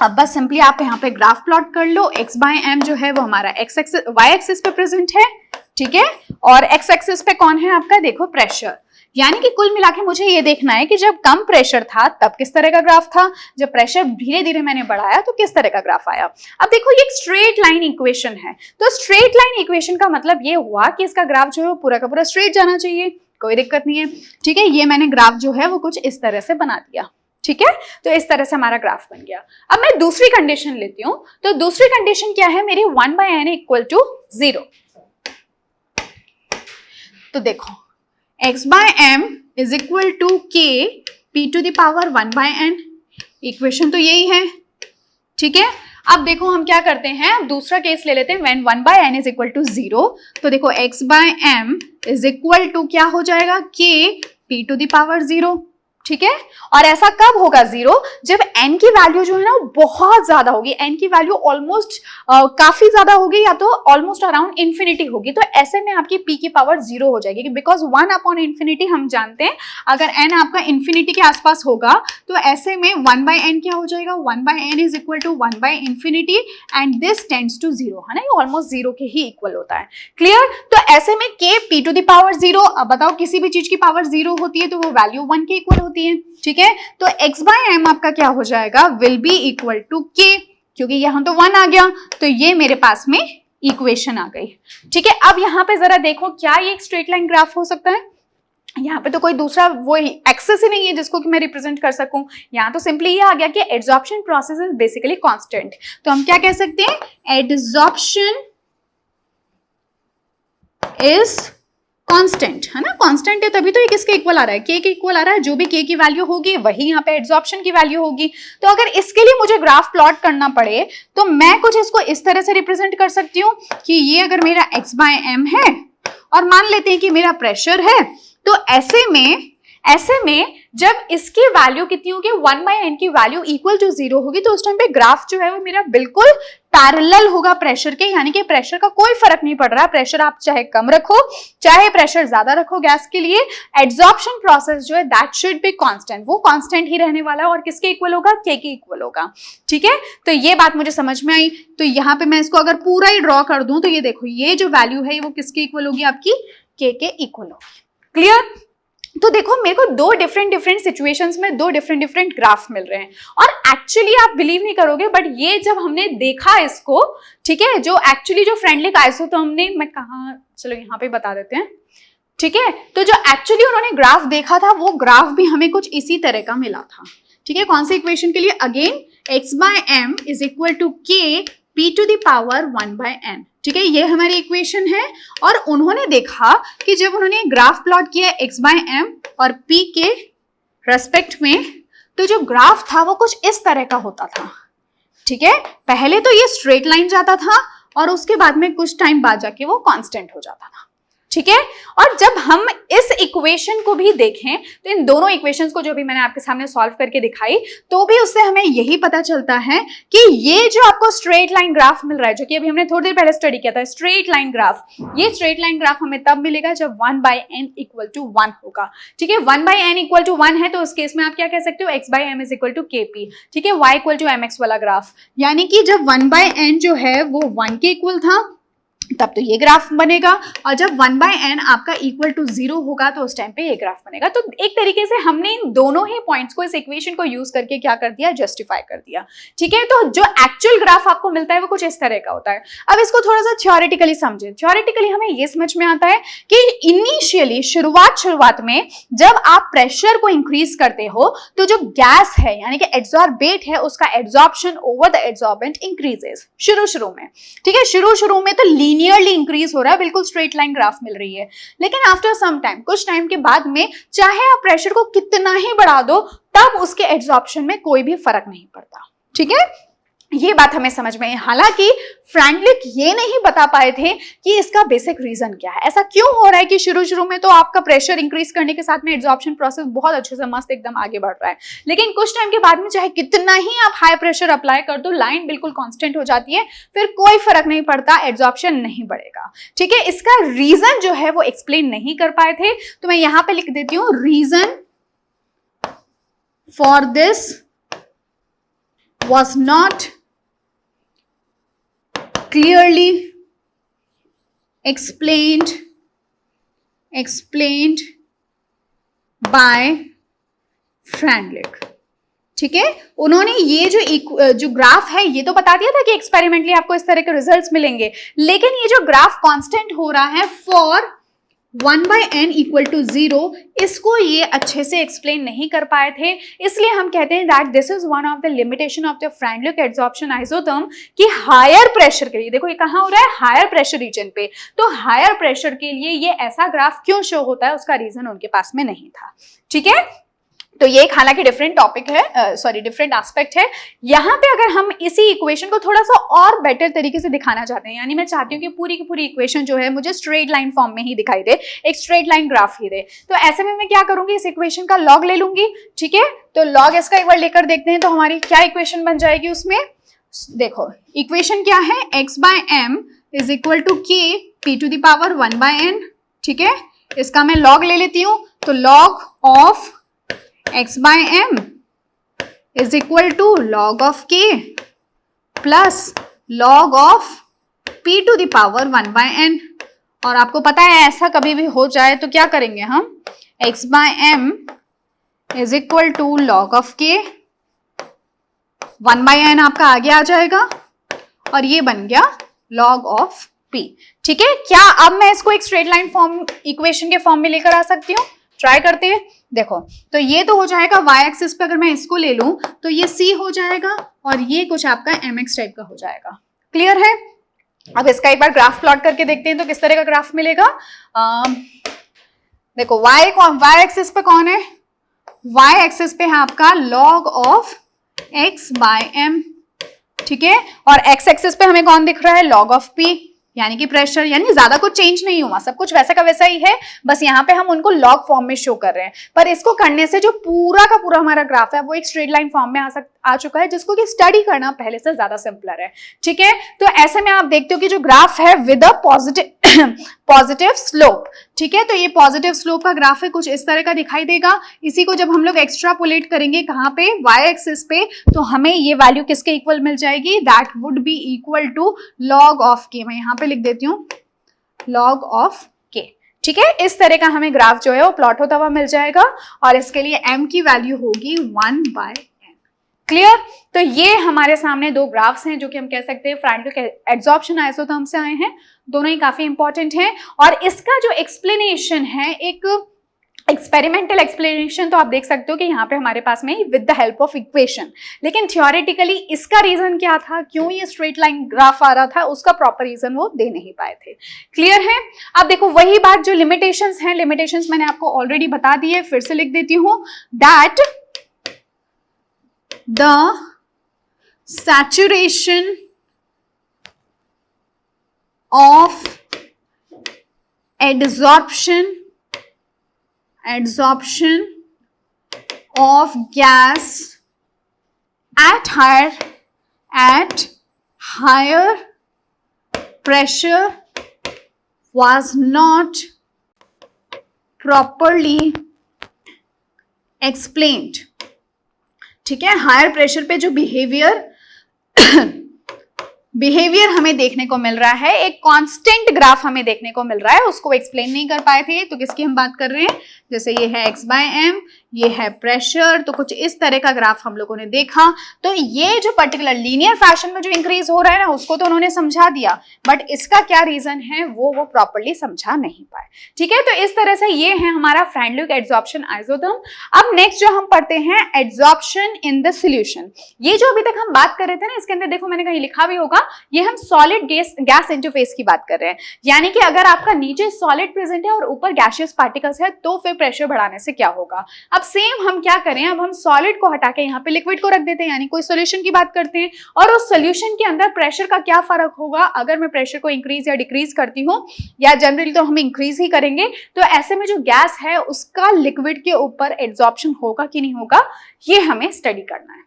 S1: अब बस सिंपली आप यहाँ पे ग्राफ प्लॉट कर लो। x/m जो है वो हमारा y एक्सिस पे प्रेजेंट है। ठीक है, और x एक्सिस पे कौन है आपका, देखो प्रेशर। यानी कि कुल मिला के मुझे ये देखना है कि जब कम प्रेशर था तब किस तरह का ग्राफ था, जब प्रेशर धीरे धीरे मैंने बढ़ाया तो किस तरह का ग्राफ आया। अब देखो ये एक स्ट्रेट लाइन इक्वेशन है, तो स्ट्रेट लाइन इक्वेशन का मतलब ये हुआ कि इसका ग्राफ जो है वो पूरा का पूरा स्ट्रेट जाना चाहिए, कोई दिक्कत नहीं है। ठीक है, ये मैंने ग्राफ जो है वो कुछ इस तरह से बना दिया। ठीक है, तो इस तरह से हमारा ग्राफ बन गया। अब मैं दूसरी कंडीशन लेती हूँ, तो दूसरी कंडीशन क्या है मेरी, 1/n इक्वल टू 0। तो देखो x/m is equal to k p to the power 1/n, equation तो यही है। ठीक है, अब देखो हम क्या करते हैं, अब दूसरा केस ले लेते हैं, when 1/n is equal to 0। तो देखो x/m इज इक्वल टू क्या हो जाएगा, k p to the power 0। ठीक है, और ऐसा कब होगा 0, जब n की वैल्यू जो है ना बहुत ज्यादा होगी, n की वैल्यू ऑलमोस्ट काफी ज्यादा होगी, या तो ऑलमोस्ट अराउंड इन्फिनिटी होगी, तो ऐसे में आपकी p की पावर 0 हो जाएगी, बिकॉज 1/इन्फिनिटी हम जानते हैं, अगर n आपका इन्फिनिटी के आसपास होगा तो ऐसे में 1/n क्या हो जाएगा, 1/n इज इक्वल टू 1/इन्फिनिटी एंड दिस टेंड्स टू 0, है ना, ये ऑलमोस्ट 0 के ही इक्वल होता है। क्लियर, तो ऐसे में k p to the power 0, अब बताओ किसी भी चीज की पावर 0 होती है तो वो वैल्यू 1 के इक्वल होती है। ठीक है, तो x/m आपका क्या हो जाएगा, will be equal to k, क्योंकि यहां तो 1 आ गया, तो ये मेरे पास में इक्वेशन आ गई। ठीक है, अब यहां पे जरा देखो क्या ये एक स्ट्रेट लाइन ग्राफ हो सकता है, यहाँ पे तो कोई दूसरा वो एक्सेस ही नहीं है जिसको कि मैं रिप्रेजेंट कर सकूं। यहाँ तो सिंपली ये आ गया कि adsorption process is basically constant, तो हम क्या कह सकते हैं, एड्सॉर्प्शन इज कांस्टेंट, है ना, कांस्टेंट है तभी तो ये किसके इक्वल आ रहा है, k के इक्वल आ रहा है। जो भी k की वैल्यू होगी वही यहाँ पे एड्सॉर्प्शन की वैल्यू होगी। तो अगर इसके लिए मुझे ग्राफ प्लॉट करना पड़े तो मैं कुछ इसको इस तरह से रिप्रेजेंट कर सकती हूँ कि ये अगर मेरा x/m है और मान लेते हैं कि मेरा प्रेशर है, तो ऐसे में ऐसे में जब इसकी वैल्यू कितनी होगी 1/n की वैल्यू इक्वल टू 0 होगी तो उस टाइम पे ग्राफ जो है वो मेरा बिल्कुल पैरेलल होगा प्रेशर के, यानी कि प्रेशर का कोई फर्क नहीं पड़ रहा। प्रेशर आप चाहे कम रखो चाहे प्रेशर ज्यादा रखो गैस के लिए, एड्सॉर्प्शन प्रोसेस जो है दैट शुड बी कांस्टेंट, वो कांस्टेंट ही रहने वाला है और किसके इक्वल होगा, के के इक्वल होगा। ठीक है, तो ये बात मुझे समझ में आई। तो यहाँ पे मैं इसको अगर पूरा ही ड्रॉ कर दूं तो ये देखो ये जो वैल्यू है वो किसके इक्वल होगी, आपकी के इक्वल होगी। क्लियर? तो देखो मेरे को दो डिफरेंट सिचुएशंस में दो डिफरेंट ग्राफ मिल रहे हैं और एक्चुअली आप बिलीव नहीं करोगे बट ये जब हमने देखा इसको, ठीक है, जो एक्चुअली जो फ्रेंडली आइसो तो हमने, मैं कहा, चलो यहाँ पे बता देते हैं। ठीक है, तो जो एक्चुअली उन्होंने ग्राफ देखा था वो ग्राफ भी हमें कुछ इसी तरह का मिला था। ठीक है, कौन सी इक्वेशन के लिए, again x/m is equal to k p⁻1/n। ठीक है, ये हमारी इक्वेशन है और उन्होंने देखा कि जब उन्होंने ग्राफ प्लॉट किया x/m और p के रेस्पेक्ट में, तो जो ग्राफ था वो कुछ इस तरह का होता था। ठीक है, पहले तो ये स्ट्रेट लाइन जाता था और उसके बाद में कुछ टाइम बाद जाके वो कांस्टेंट हो जाता था। ठीक है, और जब हम इस इक्वेशन को भी देखें तो इन दोनों इक्वेशंस को जो भी मैंने आपके सामने सॉल्व करके दिखाई तो भी उससे हमें यही पता चलता है कि ये जो आपको स्ट्रेट लाइन ग्राफ मिल रहा है, जो कि अभी हमने थोड़ी देर पहले स्टडी किया था, स्ट्रेट लाइन ग्राफ, ये स्ट्रेट लाइन ग्राफ हमें तब मिलेगा जब 1/n इक्वल टू 1 होगा। ठीक है, 1/n इक्वल टू 1 है तो उस केस में आप क्या कह सकते हो, x/m is equal to kp। ठीक है, y इक्वल टू mx वाला ग्राफ, यानी कि जब 1/n जो है वो 1 के इक्वल था तब तो ये ग्राफ बनेगा और जब 1/n आपका इक्वल टू 0 होगा तो उस टाइम पे ये ग्राफ बनेगा। तो एक तरीके से हमने इन दोनों ही पॉइंट्स को इस इक्वेशन को यूज करके क्या कर दिया, जस्टिफाई कर दिया। ठीक है, तो जो एक्चुअल ग्राफ आपको मिलता है वो कुछ इस तरह का होता है। अब इसको थोड़ा सा थ्योरेटिकली समझे। थ्योरेटिकली हमें ये समझ में आता है कि इनिशियली शुरुआत में जब आप प्रेशर को इंक्रीज करते हो तो जो गैस है यानी कि एड्सॉर्बेट है उसका adsorption over the adsorbent increases शुरू में। ठीक है, शुरू में तो लीनियरली इंक्रीज हो रहा है, बिल्कुल स्ट्रेट लाइन ग्राफ मिल रही है, लेकिन आफ्टर सम टाइम, कुछ टाइम के बाद में चाहे आप प्रेशर को कितना ही बढ़ा दो तब उसके एड्सॉर्प्शन में कोई भी फर्क नहीं पड़ता। ठीक है, ये बात हमें समझ में आई। हालांकि फ्रैंकलिन ये नहीं बता पाए थे कि इसका बेसिक रीजन क्या है, ऐसा क्यों हो रहा है कि शुरू में तो आपका प्रेशर इंक्रीज करने के साथ में एड्सॉर्प्शन प्रोसेस बहुत अच्छे से मस्त एकदम आगे बढ़ रहा है, लेकिन कुछ टाइम के बाद में चाहे कितना ही आप हाई प्रेशर अप्लाई कर दो लाइन बिल्कुल कांस्टेंट हो जाती है, फिर कोई फर्क नहीं पड़ता, एड्सॉर्प्शन नहीं बढ़ेगा। ठीक है, इसका रीजन जो है वो एक्सप्लेन नहीं कर पाए थे, तो मैं यहां पर लिख देती हूँ, reason for this was not clearly explained by Franklin. ठीक है, उन्होंने ये जो ग्राफ है ये तो बता दिया था कि एक्सपेरिमेंटली आपको इस तरह के रिजल्ट्स मिलेंगे, लेकिन ये जो ग्राफ कांस्टेंट हो रहा है फॉर 1/n इक्वल टू 0, इसको ये अच्छे से एक्सप्लेन नहीं कर पाए थे। इसलिए हम कहते हैं that this is one of the limitation of the Franklin adsorption isotherm कि हायर प्रेशर के लिए, देखो ये कहाँ हो रहा है, हायर प्रेशर रीजन पे, तो हायर प्रेशर के लिए ये ऐसा ग्राफ क्यों शो होता है उसका रीजन उनके पास में नहीं था। ठीक है, तो ये एक हालांकि डिफरेंट टॉपिक है, डिफरेंट एस्पेक्ट है। यहाँ पे अगर हम इसी इक्वेशन को थोड़ा सा और बेटर तरीके से दिखाना चाहते हैं, यानी मैं चाहती हूँ कि पूरी की पूरी इक्वेशन जो है मुझे स्ट्रेट लाइन फॉर्म में ही दिखाई दे, एक स्ट्रेट लाइन ग्राफ ही दे, तो ऐसे में मैं क्या करूंगी, इस इक्वेशन का लॉग ले लूंगी। ठीक है, तो लॉग इसका एक बार लेकर देखते हैं तो हमारी क्या इक्वेशन बन जाएगी उसमें। देखो इक्वेशन क्या है, x/m is equal to k p⁻1/n। ठीक है, इसका मैं लॉग ले लेती हूँ, तो log of x/m is equal to log of k plus log of p⁻1/n। और आपको पता है ऐसा कभी भी हो जाए तो क्या करेंगे हम, x/m is equal to log of k, 1/n आपका आगे आ जाएगा और ये बन गया log of p। ठीक है, क्या अब मैं इसको एक स्ट्रेट लाइन फॉर्म इक्वेशन के फॉर्म में लेकर आ सकती हूँ, ट्राई करते हैं। देखो तो ये तो हो जाएगा y एक्सिस पे, अगर मैं इसको ले लूं तो ये c हो जाएगा और ये कुछ आपका mx टाइप का हो जाएगा। क्लियर है? अब इसका एक बार ग्राफ प्लॉट करके देखते हैं तो किस तरह का ग्राफ मिलेगा। देखो y एक्सिस पे कौन है, y एक्सिस पे है आपका log ऑफ x/m। ठीक है, और x एक्सिस पे हमें कौन दिख रहा है, log ऑफ p। यानी कि प्रेशर, यानी ज्यादा कुछ चेंज नहीं हुआ, सब कुछ वैसा का वैसा ही है, बस यहाँ पे हम उनको लॉग फॉर्म में शो कर रहे हैं। पर इसको करने से जो पूरा का पूरा हमारा ग्राफ है वो एक स्ट्रेट लाइन फॉर्म में आ चुका है, जिसको कि स्टडी करना पहले से ज्यादा सिंपलर है। ठीक है, तो ऐसे में आप देखते हो कि जो ग्राफ है विद अ पॉजिटिव स्लोप, ठीक है, तो ये पॉजिटिव स्लोप का ग्राफ है, कुछ इस तरह का दिखाई देगा। इसी को जब हम लोग एक्स्ट्रापोलेट करेंगे कहाँ पे, वाई एक्सिस पे, तो हमें ये वैल्यू किसके इक्वल मिल जाएगी, that would be equal to log of K. मैं यहाँ पे लिख देती हूँ लॉग ऑफ के। ठीक है, इस तरह का हमें ग्राफ जो है वो प्लॉट होता हुआ मिल जाएगा, और इसके लिए m की वैल्यू होगी 1/n। क्लियर, तो ये हमारे सामने दो ग्राफ्स हैं जो कि हम कह सकते हैं फ्रैंकलिन एड्सॉर्प्शन आइसोथर्म से आए हैं, दोनों ही काफी इंपॉर्टेंट हैं। और इसका जो एक्सप्लेनेशन है, एक एक्सपेरिमेंटल एक्सप्लेनेशन, तो आप देख सकते हो कि यहाँ पे हमारे पास में with the help of equation, लेकिन थियोरेटिकली इसका रीजन क्या था, क्यों ये स्ट्रेट लाइन ग्राफ आ रहा था, उसका प्रॉपर रीजन वो दे नहीं पाए थे। क्लियर है, अब देखो वही बात, जो लिमिटेशंस हैं, लिमिटेशंस मैंने आपको ऑलरेडी बता दी है, फिर से लिख देती हूँ, that the saturation of adsorption of gas at higher pressure was not properly explained। ठीक है, हायर प्रेशर पे जो बिहेवियर हमें देखने को मिल रहा है, एक कांस्टेंट ग्राफ हमें देखने को मिल रहा है, उसको एक्सप्लेन नहीं कर पाए थे। तो किसकी हम बात कर रहे हैं, जैसे ये है x/m, ये है प्रेशर, तो कुछ इस तरह का ग्राफ हम लोगों ने देखा। तो ये जो पर्टिकुलर लीनियर फैशन में जो इंक्रीज हो रहा है ना, उसको तो उन्होंने समझा दिया, बट इसका क्या रीजन है वो प्रॉपर्ली समझा नहीं पाए। ठीक है, तो इस तरह से ये है हमारा फ्रैंकलिन एड्सॉर्प्शन आइसोथर्म। अब नेक्स्ट जो हम पढ़ते हैं, एड्सॉर्प्शन इन द सॉल्यूशन। ये जो अभी तक हम बात कर रहे थे ना, इसके अंदर देखो मैंने कहीं लिखा भी होगा, ये हम सॉलिड गैस इंटरफेस की बात कर रहे हैं, यानी कि अगर आपका नीचे सॉलिड प्रेजेंट है और ऊपर गैसियस पार्टिकल्स है, तो फिर प्रेशर बढ़ाने से क्या होगा। अब सेम हम क्या करें, अब हम सॉलिड को हटा के यहाँ पे लिक्विड को रख देते हैं, यानी कोई सॉल्यूशन की बात करते हैं, और उस सॉल्यूशन के अंदर प्रेशर का क्या फर्क होगा अगर मैं प्रेशर को इंक्रीज या डिक्रीज करती हूँ, या जनरली तो हम इंक्रीज ही करेंगे। तो ऐसे में जो गैस है उसका लिक्विड के ऊपर एब्जॉर्प्शन होगा कि नहीं होगा, ये हमें स्टडी करना है।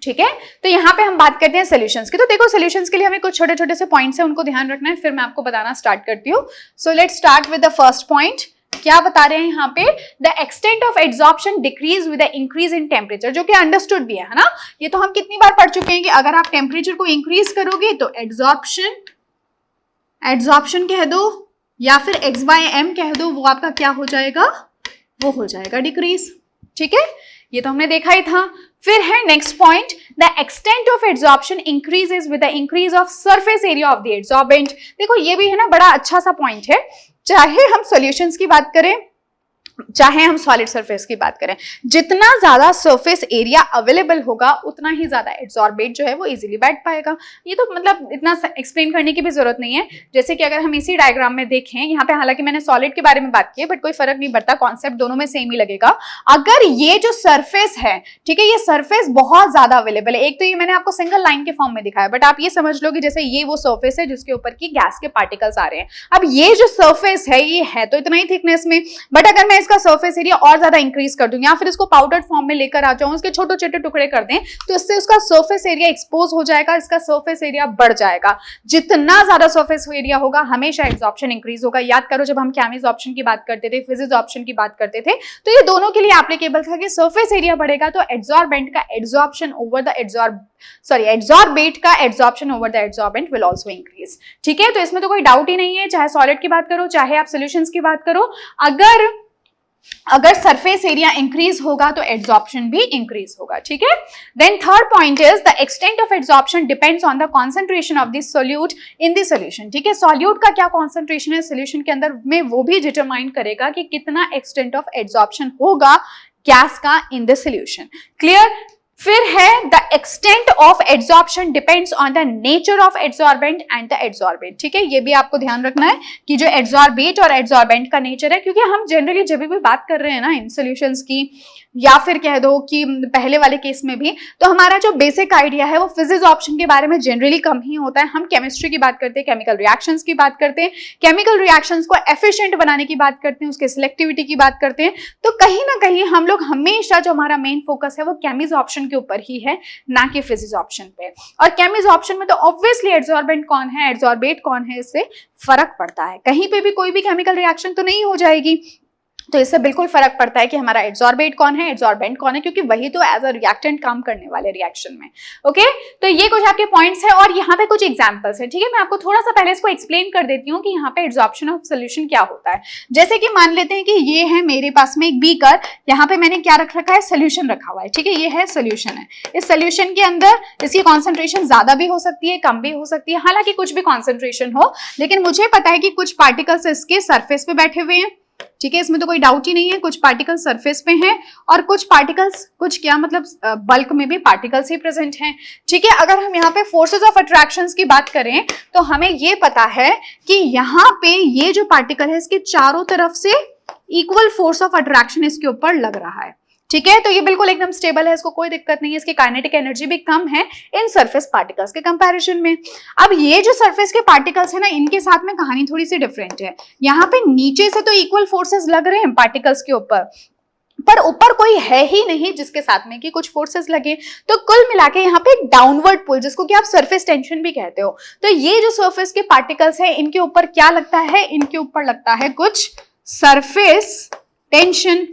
S1: ठीक है, तो यहाँ पे हम बात करते हैं सॉल्यूशंस की। तो देखो सॉल्यूशंस के लिए हमें कुछ छोटे छोटे से पॉइंट्स हैं, उनको ध्यान रखना है, फिर मैं आपको बताना स्टार्ट करती हूँ। So let's start with the first point. क्या बता रहे हैं यहाँ पे, the extent of adsorption decrease with the increase in temperature, जो कि अंडरस्टूड भी है ना। ये तो हम कितनी बार पढ़ चुके हैं कि अगर आप टेम्परेचर को इंक्रीज करोगे तो एड्सॉर्प्शन कह दो या फिर x/m कह दो, वो आपका क्या हो जाएगा, वो हो जाएगा डिक्रीज। ठीक है, ये तो हमने देखा ही था। फिर है next point, the extent of adsorption increases with the increase of surface area of the adsorbent. देखो ये भी है ना बड़ा अच्छा सा पॉइंट है, चाहे हम सॉल्यूशंस की बात करें चाहे हम सॉलिड सरफेस की बात करें, जितना ज्यादा सरफेस एरिया अवेलेबल होगा उतना ही ज्यादा एड्सॉर्बेट जो है वो इजीली बैठ पाएगा। ये तो मतलब इतना एक्सप्लेन करने की भी जरूरत नहीं है। जैसे कि अगर हम इसी डायग्राम में देखें, यहाँ पे हालांकि मैंने सॉलिड के बारे में बात की है, बट कोई फर्क नहीं पड़ता, कॉन्सेप्ट दोनों में सेम ही लगेगा। अगर ये जो सरफेस है, ठीक है, ये सरफेस बहुत ज्यादा अवेलेबल है, एक तो ये मैंने आपको सिंगल लाइन के फॉर्म में दिखाया, बट आप ये समझ लो कि जैसे ये वो सरफेस है जिसके ऊपर की गैस के पार्टिकल्स आ रहे हैं। अब ये जो सरफेस है ये है तो इतना ही थिकनेस में, बट अगर मैं इसका सरफेस एरिया और ज्यादा इंक्रीज कर दूं या फिर इसको पाउडर्ड फॉर्म में लेकर आ जाऊं, उसके छोटे छोटे टुकड़े कर दें, तो इससे उसका सरफेस एरिया एक्सपोज हो जाएगा, इसका सरफेस एरिया बढ़ जाएगा। जितना ज्यादा सरफेस एरिया होगा हमेशा एड्सॉर्प्शन इंक्रीज होगा। याद करो जब हम केमिसॉर्प्शन की बात करते थे, फिजिसॉर्प्शन की बात करते थे, तो ये दोनों के लिए एप्लीकेबल था कि सरफेस एरिया बढ़ेगा तो एड्सॉर्बेंट का एड्सॉर्प्शन ओवर द एड्सॉर्बेट का adsorption over the adsorbent will also increase. ठीक है, तो इसमें तो कोई डाउट ही नहीं है, चाहे सॉलिड की बात करो चाहे आप सॉल्यूशंस की बात करो, अगर सरफेस एरिया इंक्रीज होगा तो एड्सॉर्प्शन भी इंक्रीज होगा। ठीक है, then third point is the extent of adsorption depends on the concentration of the solute in the solution. ठीक है, सॉल्यूट का क्या कॉन्सेंट्रेशन है सॉल्यूशन के अंदर में, वो भी डिटरमाइन करेगा कि कितना एक्सटेंट ऑफ एड्सॉर्प्शन होगा गैस का इन द सॉल्यूशन। क्लियर। फिर है the extent of adsorption depends on the nature of adsorbent and the adsorbent. ठीक है, ये भी आपको ध्यान रखना है कि जो एड्सॉर्बेट और एड्सॉर्बेंट का नेचर है, क्योंकि हम जनरली जब भी बात कर रहे हैं ना इन सॉल्यूशंस की, या फिर कह दो कि पहले वाले केस में भी, तो हमारा जो बेसिक आइडिया है वो फिजिक्स ऑप्शन के बारे में जनरली कम ही होता है। हम केमिस्ट्री की बात करते हैं, केमिकल रिएक्शंस की बात करते हैं, केमिकल रिएक्शंस को एफिशिएंट बनाने की बात करते हैं, उसके सिलेक्टिविटी की बात करते हैं। तो कहीं ना कहीं हम लोग हमेशा जो हमारा मेन फोकस है वो केमिज ऑप्शन के ऊपर ही है, ना कि फिजिक्स ऑप्शन पे। और केमिज ऑप्शन में तो ऑब्वियसली एड्सॉर्बेंट कौन है, एड्सॉर्बेट कौन है, इससे फर्क पड़ता है। कहीं पे भी कोई भी केमिकल रिएक्शन तो नहीं हो जाएगी, तो इससे बिल्कुल फर्क पड़ता है कि हमारा एड्सॉर्बेट कौन है, एड्सॉर्बेंट कौन है, क्योंकि वही तो एज अ रिएक्टेंट काम करने वाले रिएक्शन में। ओके, तो ये कुछ आपके पॉइंट्स हैं और यहाँ पे कुछ एग्जांपल्स हैं। ठीक है, मैं आपको थोड़ा सा पहले इसको एक्सप्लेन कर देती हूँ कि यहाँ पे एड्सॉर्प्शन ऑफ सोल्यूशन क्या होता है। जैसे कि मान लेते हैं कि ये है मेरे पास में एक बीकर, यहाँ पे मैंने क्या रख रखा है, सोल्यूशन रखा हुआ है। ठीक है, ये है सोल्यूशन है। इस सोल्यूशन के अंदर इसकी कॉन्सेंट्रेशन ज्यादा भी हो सकती है, कम भी हो सकती है, हालांकि कुछ भी कॉन्सेंट्रेशन हो, लेकिन मुझे पता है कि कुछ पार्टिकल्स इसके सरफेस पे बैठे हुए हैं। ठीक है, इसमें तो कोई डाउट ही नहीं है, कुछ पार्टिकल्स सरफेस पे हैं और कुछ पार्टिकल्स, कुछ क्या मतलब बल्क में भी पार्टिकल्स ही प्रेजेंट हैं। ठीक है, अगर हम यहाँ पे फोर्सेस ऑफ अट्रैक्शंस की बात करें तो हमें ये पता है कि यहाँ पे ये जो पार्टिकल है इसके चारों तरफ से इक्वल फोर्स ऑफ अट्रैक्शन इसके ऊपर लग रहा है। ठीक है, तो ये बिल्कुल एकदम स्टेबल है, इसको कोई दिक्कत नहीं है, इसकी काइनेटिक एनर्जी भी कम है इन सरफेस पार्टिकल्स के कंपैरिजन में। अब ये जो सरफेस के पार्टिकल्स है ना, इनके साथ में कहानी थोड़ी सी डिफरेंट है। यहाँ पे नीचे से तो इक्वल फोर्सेस लग रहे हैं पार्टिकल्स के ऊपर, पर ऊपर कोई है ही नहीं जिसके साथ में कि कुछ फोर्सेस लगे। तो कुल मिला के यहाँ पे एक डाउनवर्ड पुल, जिसको कि आप सरफेस टेंशन भी कहते हो, तो ये जो सरफेस के पार्टिकल्स है इनके ऊपर क्या लगता है, इनके ऊपर लगता है कुछ सरफेस टेंशन।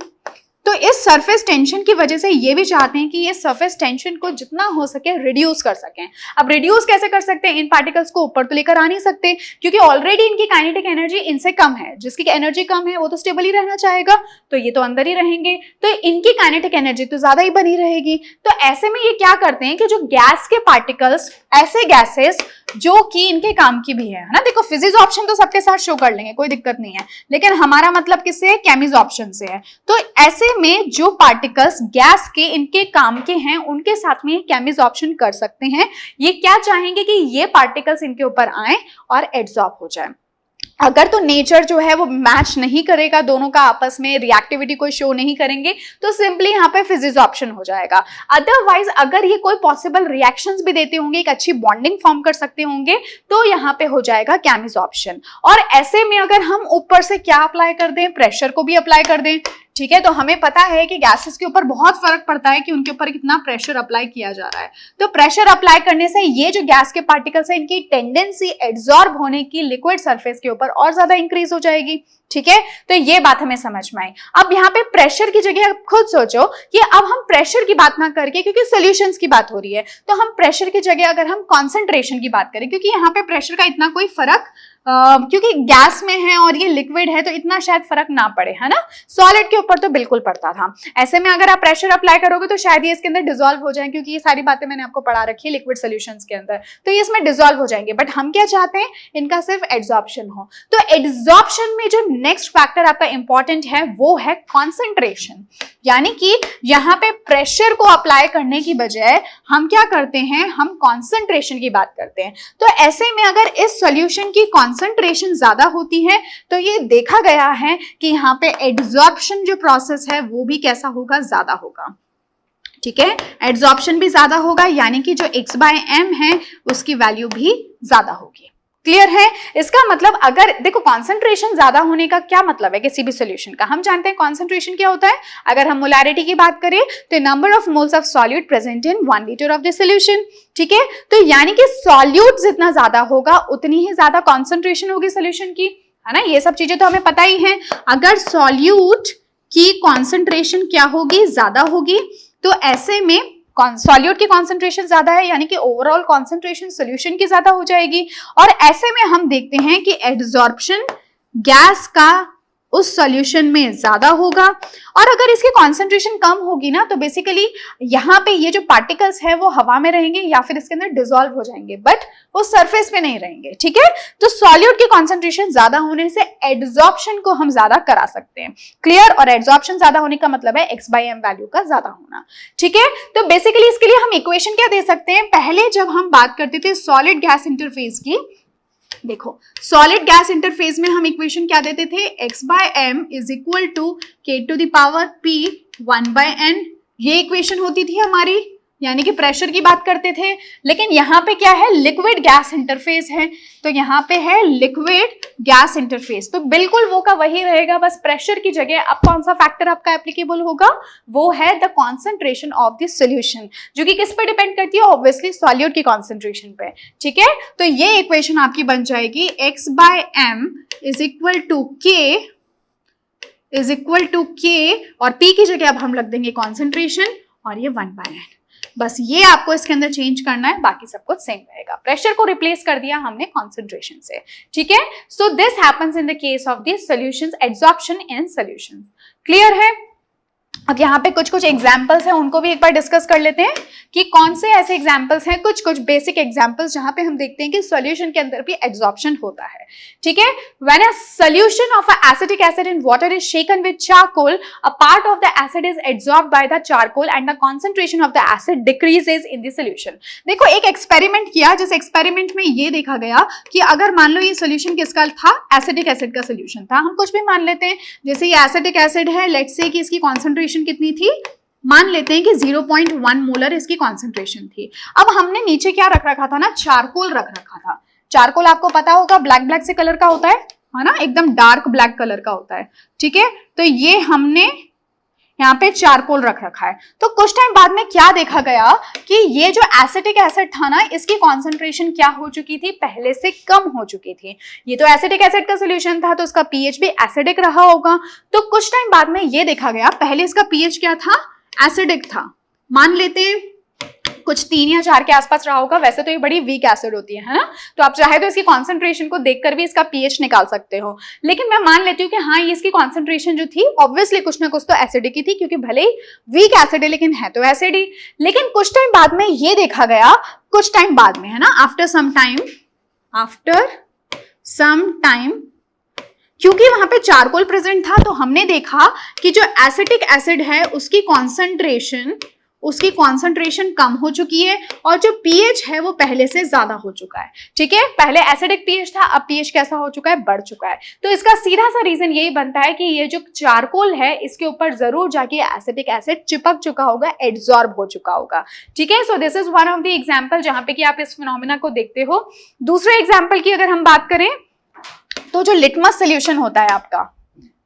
S1: तो इस सरफेस टेंशन की वजह से ये भी चाहते हैं कि ये सरफेस टेंशन को जितना हो सके रिड्यूस कर सकें। अब रिड्यूस कैसे कर सकते हैं, इन पार्टिकल्स को ऊपर तो लेकर आ नहीं सकते, क्योंकि ऑलरेडी इनकी काइनेटिक एनर्जी इनसे कम है। जिसकी एनर्जी कम है वो तो स्टेबल ही रहना चाहेगा, तो ये तो अंदर ही रहेंगे, तो इनकी काइनेटिक एनर्जी तो ज्यादा ही बनी रहेगी। तो ऐसे में ये क्या करते हैं कि जो गैस के पार्टिकल्स, ऐसे गैसेस जो कि इनके काम की भी है ना, देखो फिजिक्स ऑप्शन तो सबके साथ शो कर लेंगे, कोई दिक्कत नहीं है, लेकिन हमारा मतलब किससे है, केमिज ऑप्शन से है। तो ऐसे में जो पार्टिकल्स गैस के इनके काम के हैं उनके साथ में केमिज ऑप्शन कर सकते हैं। ये क्या चाहेंगे कि ये पार्टिकल्स इनके ऊपर आए और एड्सॉर्ब हो जाए। अगर तो नेचर जो है वो मैच नहीं करेगा, दोनों का आपस में रिएक्टिविटी कोई शो नहीं करेंगे, तो सिंपली यहाँ पे फिजिक्स ऑप्शन हो जाएगा। अदरवाइज अगर ये कोई पॉसिबल रिएक्शंस भी देते होंगे, एक अच्छी बॉन्डिंग फॉर्म कर सकते होंगे, तो यहाँ पे हो जाएगा केमिज ऑप्शन। और ऐसे में अगर हम ऊपर से क्या अप्लाई कर दें, प्रेशर को भी अप्लाई कर दें, ठीक है, तो हमें पता है कि गैसेस के ऊपर बहुत फर्क पड़ता है कि उनके ऊपर कितना प्रेशर अप्लाई किया जा रहा है। तो प्रेशर अप्लाई करने से ये जो गैस के पार्टिकल्स है इनकी टेंडेंसी एड्सॉर्ब होने की लिक्विड सरफेस के ऊपर और ज्यादा इंक्रीज हो जाएगी। ठीक है, तो ये बात हमें समझ में आई। अब यहाँ पे प्रेशर की जगह आप खुद सोचो कि अब हम प्रेशर की बात ना करके, क्योंकि सॉल्यूशंस की बात हो रही है, तो हम प्रेशर की जगह अगर हम कॉन्सेंट्रेशन की बात करें, क्योंकि यहाँ पे प्रेशर का इतना कोई फर्क क्योंकि गैस में है और ये लिक्विड है तो इतना शायद फर्क ना पड़े, है ना। सॉलिड के ऊपर तो बिल्कुल पड़ता था। ऐसे में अगर आप प्रेशर अप्लाई करोगे तो शायद ये इसके अंदर डिसॉल्व हो जाए, क्योंकि ये सारी बातें मैंने आपको पढ़ा रखी है लिक्विड सॉल्यूशंस के अंदर, तो ये इसमें डिसॉल्व हो जाएंगे। बट हम क्या चाहते हैं, इनका सिर्फ एड्सॉर्प्शन हो। तो एड्सॉर्प्शन में जो नेक्स्ट फैक्टर आपका इंपॉर्टेंट है वो है कॉन्सेंट्रेशन, यानी कि यहाँ पे प्रेशर को अप्लाई करने की बजाय हम क्या करते हैं, हम कॉन्सेंट्रेशन की बात करते हैं। तो ऐसे में अगर इस सॉल्यूशन की कॉन्सेंट्रेशन ज्यादा होती है तो ये देखा गया है कि यहाँ पे एड्सॉर्प्शन जो प्रोसेस है वो भी कैसा होगा, ज्यादा होगा। ठीक है, एड्सॉर्प्शन भी ज्यादा होगा, यानी कि जो x/m है उसकी वैल्यू भी ज्यादा होगी। क्लियर है। इसका मतलब अगर देखो कॉन्सेंट्रेशन ज्यादा होने का क्या मतलब है किसी भी सॉल्यूशन का, हम जानते हैं कॉन्सेंट्रेशन क्या होता है। अगर हम मोलैरिटी की बात करें तो number of moles of solute present in 1 litre of the solution. ठीक है, तो यानी कि सॉल्यूट जितना ज्यादा होगा उतनी ही ज्यादा कॉन्सेंट्रेशन होगी सॉल्यूशन की, है ना। ये सब चीजें तो हमें पता ही है। अगर सॉल्यूट की कॉन्सेंट्रेशन क्या होगी, ज्यादा होगी, तो ऐसे में सॉल्यूट की कॉन्सेंट्रेशन ज्यादा है, यानी कि ओवरऑल कॉन्सेंट्रेशन सॉल्यूशन की ज्यादा हो जाएगी। और ऐसे में हम देखते हैं कि एड्सॉर्प्शन गैस का उस सॉल्यूशन में ज्यादा होगा। और अगर इसकी कॉन्सेंट्रेशन कम होगी ना तो बेसिकली यहाँ पे ये जो पार्टिकल्स है वो हवा में रहेंगे या फिर इसके अंदर डिसॉल्व हो जाएंगे, बट वो सरफेस पे नहीं रहेंगे। ठीक है, तो सॉल्यूट की कॉन्सेंट्रेशन ज्यादा होने से एड्सॉर्प्शन को हम ज्यादा करा सकते हैं। क्लियर। और एड्सॉर्प्शन ज्यादा होने का मतलब है x/m वैल्यू का ज्यादा होना। ठीक है, तो बेसिकली इसके लिए हम इक्वेशन क्या दे सकते हैं, पहले जब हम बात करते थे सॉलिड गैस इंटरफेस की, देखो सॉलिड गैस इंटरफेस में हम इक्वेशन क्या देते थे, x/m is equal to k to the power p 1/n, ये इक्वेशन होती थी हमारी, यानी कि प्रेशर की बात करते थे। लेकिन यहाँ पे क्या है, लिक्विड गैस इंटरफेस है, तो यहाँ पे है लिक्विड गैस इंटरफेस, तो बिल्कुल वो का वही रहेगा, बस प्रेशर की जगह अब कौन सा फैक्टर आपका एप्लीकेबल होगा, वो है the concentration of the solution, जो कि किस पे डिपेंड करती है, ऑब्वियसली सॉल्यूट की कॉन्सेंट्रेशन पे। ठीक है, तो ये इक्वेशन आपकी बन जाएगी x/m is equal to k, और p की जगह अब हम रख देंगे कॉन्सेंट्रेशन, और ये 1/n। बस ये आपको इसके अंदर चेंज करना है, बाकी सब कुछ सेम रहेगा। प्रेशर को रिप्लेस कर दिया हमने कॉन्सेंट्रेशन से। ठीक है, so this happens in the case of the solutions, absorption in solutions. Clear है? अब यहाँ पे कुछ कुछ एग्जाम्पल्स हैं, उनको भी एक बार डिस्कस कर लेते हैं कि कौन से ऐसे एग्जाम्पल्स हैं, कुछ कुछ बेसिक एग्जाम्पल्स जहां पे हम देखते हैं कि सॉल्यूशन के अंदर भी एब्जॉर्प्शन होता है। ठीक है, when a solution of a acetic acid in water is shaken with charcoal, a part of the acid is absorbed by the charcoal and the concentration of the acid decreases in the solution. देखो, एक एक्सपेरिमेंट किया, जिस एक्सपेरिमेंट में ये देखा गया कि अगर मान लो ये सॉल्यूशन किसका था, एसिटिक एसिड का सॉल्यूशन था, हम कुछ भी मान लेते हैं, जैसे ये एसिटिक एसिड है, लेट्स से कि इसकी कॉन्सेंट्रेशन कितनी थी, मान लेते हैं कि 0.1 मोलर इसकी कॉन्सेंट्रेशन थी। अब हमने नीचे क्या रख रखा था ना, चारकोल रख रखा था। चारकोल आपको पता होगा ब्लैक ब्लैक से कलर का होता है ना, एकदम डार्क ब्लैक कलर का होता है। ठीक है, तो ये हमने यहाँ पे चारकोल रख रखा है। तो कुछ टाइम बाद में क्या देखा गया कि ये जो एसिटिक एसिड था ना, इसकी कॉन्सेंट्रेशन क्या हो चुकी थी, पहले से कम हो चुकी थी। ये तो एसिटिक एसिड का सॉल्यूशन था, तो उसका पीएच भी एसिडिक रहा होगा। तो कुछ टाइम बाद में ये देखा गया, पहले इसका पीएच क्या था, एसिडिक था, मान लेते हैं कुछ 3 या 4 के आसपास रहा होगा। वैसे तो ये बड़ी वीक एसिड होती है ना, तो आप चाहे तो इसकी कॉन्सेंट्रेशन को देखकर भी इसका पीएच निकाल सकते हो। लेकिन मैं मान लेती हूँ कि हाँ, ये इसकी कॉन्सेंट्रेशन जो थी ऑब्वियसली कुछ ना कुछ तो एसिडिक ही थी, क्योंकि भले ही वीक एसिड है लेकिन है तो एसिड ही। लेकिन कुछ टाइम बाद में ये देखा गया, कुछ टाइम बाद में है ना, आफ्टर सम टाइम, क्योंकि वहां पे चारकोल प्रेजेंट था, तो हमने देखा कि जो एसिटिक एसिड है उसकी कॉन्सेंट्रेशन कम हो चुकी है, और जो पीएच है वो पहले से ज्यादा हो चुका है। ठीक है, पहले एसिडिक पीएच था, अब पीएच कैसा हो चुका है, बढ़ चुका है। तो इसका सीधा सा रीजन यही बनता है कि ये जो चारकोल है, इसके ऊपर जरूर जाके एसिटिक एसिड चिपक चुका होगा, एब्जॉर्ब हो चुका होगा। ठीक है, so this is one of the example जहां पे कि आप इस फिनोमिना को देखते हो। दूसरे एग्जाम्पल की अगर हम बात करें, तो जो लिटमस सोल्यूशन होता है आपका,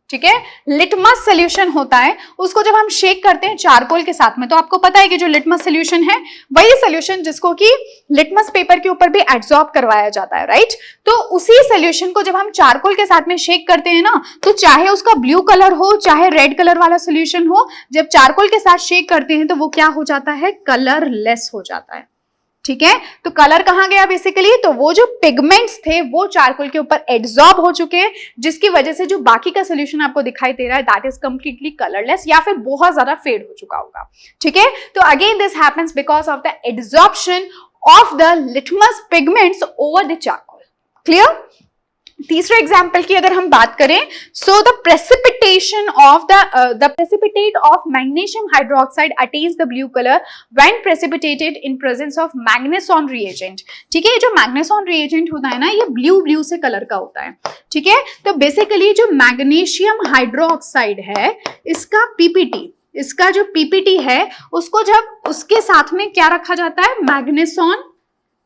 S1: ठीक है, लिटमस सोल्यूशन होता है, उसको जब हम शेक करते हैं चारकोल के साथ में, तो आपको पता है कि जो लिटमस सोल्यूशन है वही सोल्यूशन जिसको कि लिटमस पेपर के ऊपर भी एब्जॉर्ब करवाया जाता है, राइट। तो उसी सोल्यूशन को जब हम चारकोल के साथ में शेक करते हैं ना, तो चाहे उसका ब्लू कलर हो चाहे रेड कलर वाला सोल्यूशन हो, जब चारकोल के साथ शेक करते हैं तो वो क्या हो जाता है, कलरलेस हो जाता है। ठीक है, तो कलर कहां गया बेसिकली, तो वो जो पिगमेंट्स थे वो चारकोल के ऊपर एब्जॉर्ब हो चुके हैं, जिसकी वजह से जो बाकी का सोल्यूशन आपको दिखाई दे रहा है दैट इज कंप्लीटली कलरलेस या फिर बहुत ज्यादा फेड हो चुका होगा। ठीक है, तो again this happens because of the absorption of the litmus pigments over the charcoal. Clear? तीसरे एग्जाम्पल की अगर हम बात करें, so the precipitation of the precipitate of magnesium hydroxide attains the blue colour when precipitated in presence of magneson reagent. ठीक है, ये जो मैग्नेसॉन रिएजेंट होता है ना, ये ब्लू से कलर का होता है। ठीक है, तो बेसिकली जो मैग्नीशियम हाइड्रोक्साइड है, इसका पीपीटी, इसका जो पीपीटी है उसको जब उसके साथ में क्या रखा जाता है,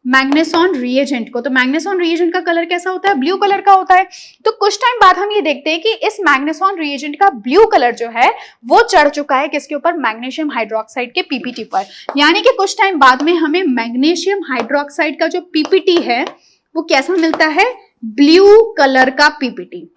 S1: मैग्नेसॉन रिएजेंट को, तो मैग्नेसॉन रिएजेंट का कलर कैसा होता है, ब्लू कलर का होता है। तो कुछ टाइम बाद हम ये देखते हैं कि इस मैग्नेसॉन रिएजेंट का ब्लू कलर जो है वो चढ़ चुका है किसके ऊपर, मैग्नीशियम हाइड्रोक्साइड के पीपीटी पर। यानी कि कुछ टाइम बाद में हमें मैग्नीशियम हाइड्रोक्साइड का जो पीपीटी है वो कैसा मिलता है, ब्लू कलर का पीपीटी।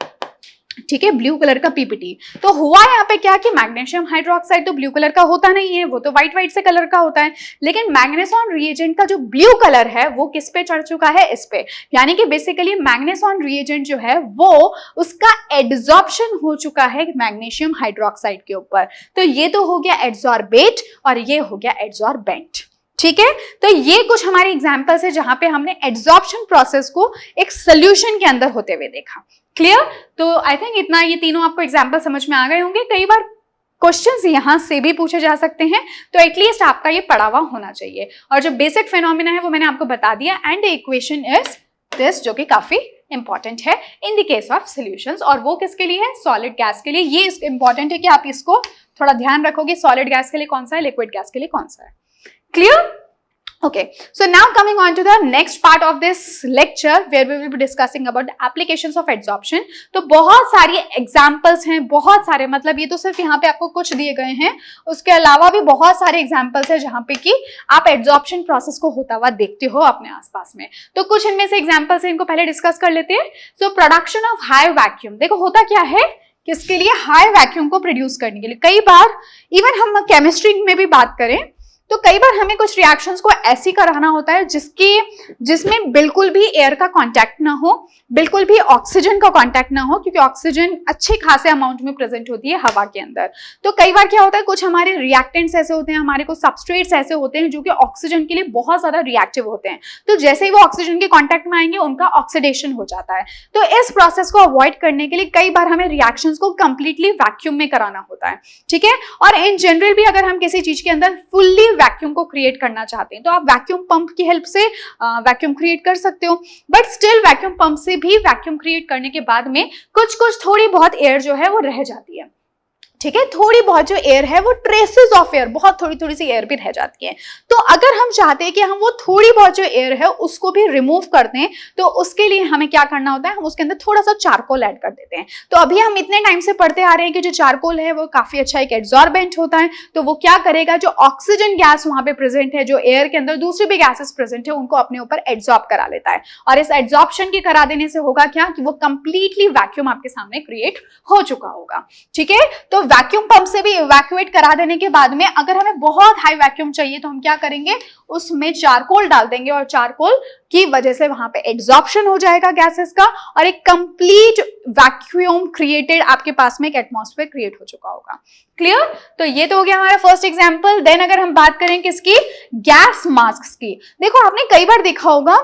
S1: ठीक है, ब्लू कलर का पीपीटी। तो हुआ यहाँ पे क्या कि मैग्नीशियम हाइड्रोक्साइड तो ब्लू कलर का होता नहीं है, वो तो व्हाइट से कलर का होता है, लेकिन मैग्नेसॉन रिएजेंट का जो ब्लू कलर है वो किस पे चढ़ चुका है, इस पे। यानी कि बेसिकली मैग्नेसॉन रिएजेंट जो है वो उसका एब्जॉर्प्शन हो चुका है मैग्नीशियम हाइड्रोक्साइड के ऊपर। तो ये तो हो गया एड्सॉर्बेट और ये हो गया एड्सॉर्बेंट। ठीक है, तो ये कुछ हमारे एग्जांपल्स है जहां पे हमने एड्सॉर्प्शन प्रोसेस को एक सॉल्यूशन के अंदर होते हुए देखा। क्लियर? तो आई थिंक इतना, ये तीनों आपको एग्जांपल समझ में आ गए होंगे। कई बार क्वेश्चंस यहां से भी पूछे जा सकते हैं, तो एटलीस्ट आपका ये पढ़ा हुआ होना चाहिए। और जो बेसिक फिनोमिना है वो मैंने आपको बता दिया, and the equation is this, जो कि काफी इंपॉर्टेंट है in the case of solutions. और वो किसके लिए है? सॉलिड गैस के लिए। ये इंपॉर्टेंट है कि आप इसको थोड़ा ध्यान रखोगे, सॉलिड गैस के लिए कौन सा है, लिक्विड गैस के लिए कौन सा है। Clear? Okay, so now coming on to the next part of this lecture where we will be discussing about the applications of adsorption। तो बहुत सारी एग्जाम्पल्स हैं, बहुत सारे, मतलब ये तो सिर्फ यहाँ पे आपको कुछ दिए गए हैं, उसके अलावा भी बहुत सारे एग्जाम्पल्स हैं जहाँ पे कि आप एड्सॉर्प्शन प्रोसेस को होता हुआ देखते हो अपने आसपास में। तो कुछ इनमें से एग्जाम्पल्स हैं, इनको पहले डिस्कस कर लेते हैं। So production of high vacuum, देखो होता क्या है, किसके लिए? हाई वैक्यूम को प्रोड्यूस करने के लिए। कई बार इवन हम केमिस्ट्री में भी बात करें तो कई बार हमें कुछ रिएक्शंस को ऐसी कराना होता है जिसमें बिल्कुल भी एयर का कांटेक्ट ना हो, बिल्कुल भी ऑक्सीजन का कांटेक्ट ना हो, क्योंकि ऑक्सीजन अच्छे खासे अमाउंट में प्रेजेंट होती है हवा के अंदर। तो कई बार क्या होता है, कुछ हमारे रिएक्टेंट्स ऐसे होते हैं, हमारे कुछ सबस्ट्रेट्स ऐसे होते हैं जो कि ऑक्सीजन के लिए बहुत ज्यादा रिएक्टिव होते हैं। तो जैसे ही वो ऑक्सीजन के कॉन्टेक्ट में आएंगे उनका ऑक्सीडेशन हो जाता है। तो इस प्रोसेस को अवॉइड करने के लिए कई बार हमें रिएक्शंस को कंप्लीटली वैक्यूम में कराना होता है, ठीक है। और इन जनरल भी अगर हम किसी चीज के अंदर फुल्ली वैक्यूम को क्रिएट करना चाहते हैं तो आप वैक्यूम पंप की हेल्प से वैक्यूम क्रिएट कर सकते हो। बट स्टिल वैक्यूम पंप से भी वैक्यूम क्रिएट करने के बाद में कुछ थोड़ी बहुत एयर जो है वो रह जाती है, ठीक है। थोड़ी बहुत जो एयर है वो ट्रेसेस ऑफ एयर, बहुत थोड़ी सी एयर भी रह जाती है। तो अगर हम चाहते हैं कि हम वो थोड़ी बहुत जो एयर है उसको भी रिमूव कर दें तो उसके लिए हमें क्या करना होता है, हम उसके अंदर थोड़ा सा चारकोल ऐड कर देते हैं। तो अभी हम इतने टाइम से पढ़ते आ रहे हैं कि जो चारकोल है वो काफी अच्छा एक एड्सॉर्बेंट होता है। तो वो क्या करेगा, जो ऑक्सीजन गैस वहां पे प्रेजेंट है, जो एयर के अंदर दूसरी भी गैसेस प्रेजेंट है, उनको अपने ऊपर एड्सॉर्ब करा लेता है। और इस एड्सॉर्प्शन के करा देने से होगा क्या कि वो कंप्लीटली वैक्यूम आपके सामने क्रिएट हो चुका होगा, ठीक है। तो वैक्यूम पंप से भी इवैक्यूएट करा देने के बाद में अगर हमें बहुत हाई वैक्यूम चाहिए तो हम क्या करेंगे, उसमें चारकोल डाल देंगे और चारकोल की वजह से वहां पे एड्सॉर्प्शन हो जाएगा गैसेस का और एक कंप्लीट वैक्यूम क्रिएटेड आपके पास में एक एटमॉस्फेयर क्रिएट हो चुका होगा। क्लियर? तो ये तो हो गया हमारा फर्स्ट एग्जांपल। देन अगर हम बात करें किसकी, गैस मास्क की, देखो आपने कई बार देखा होगा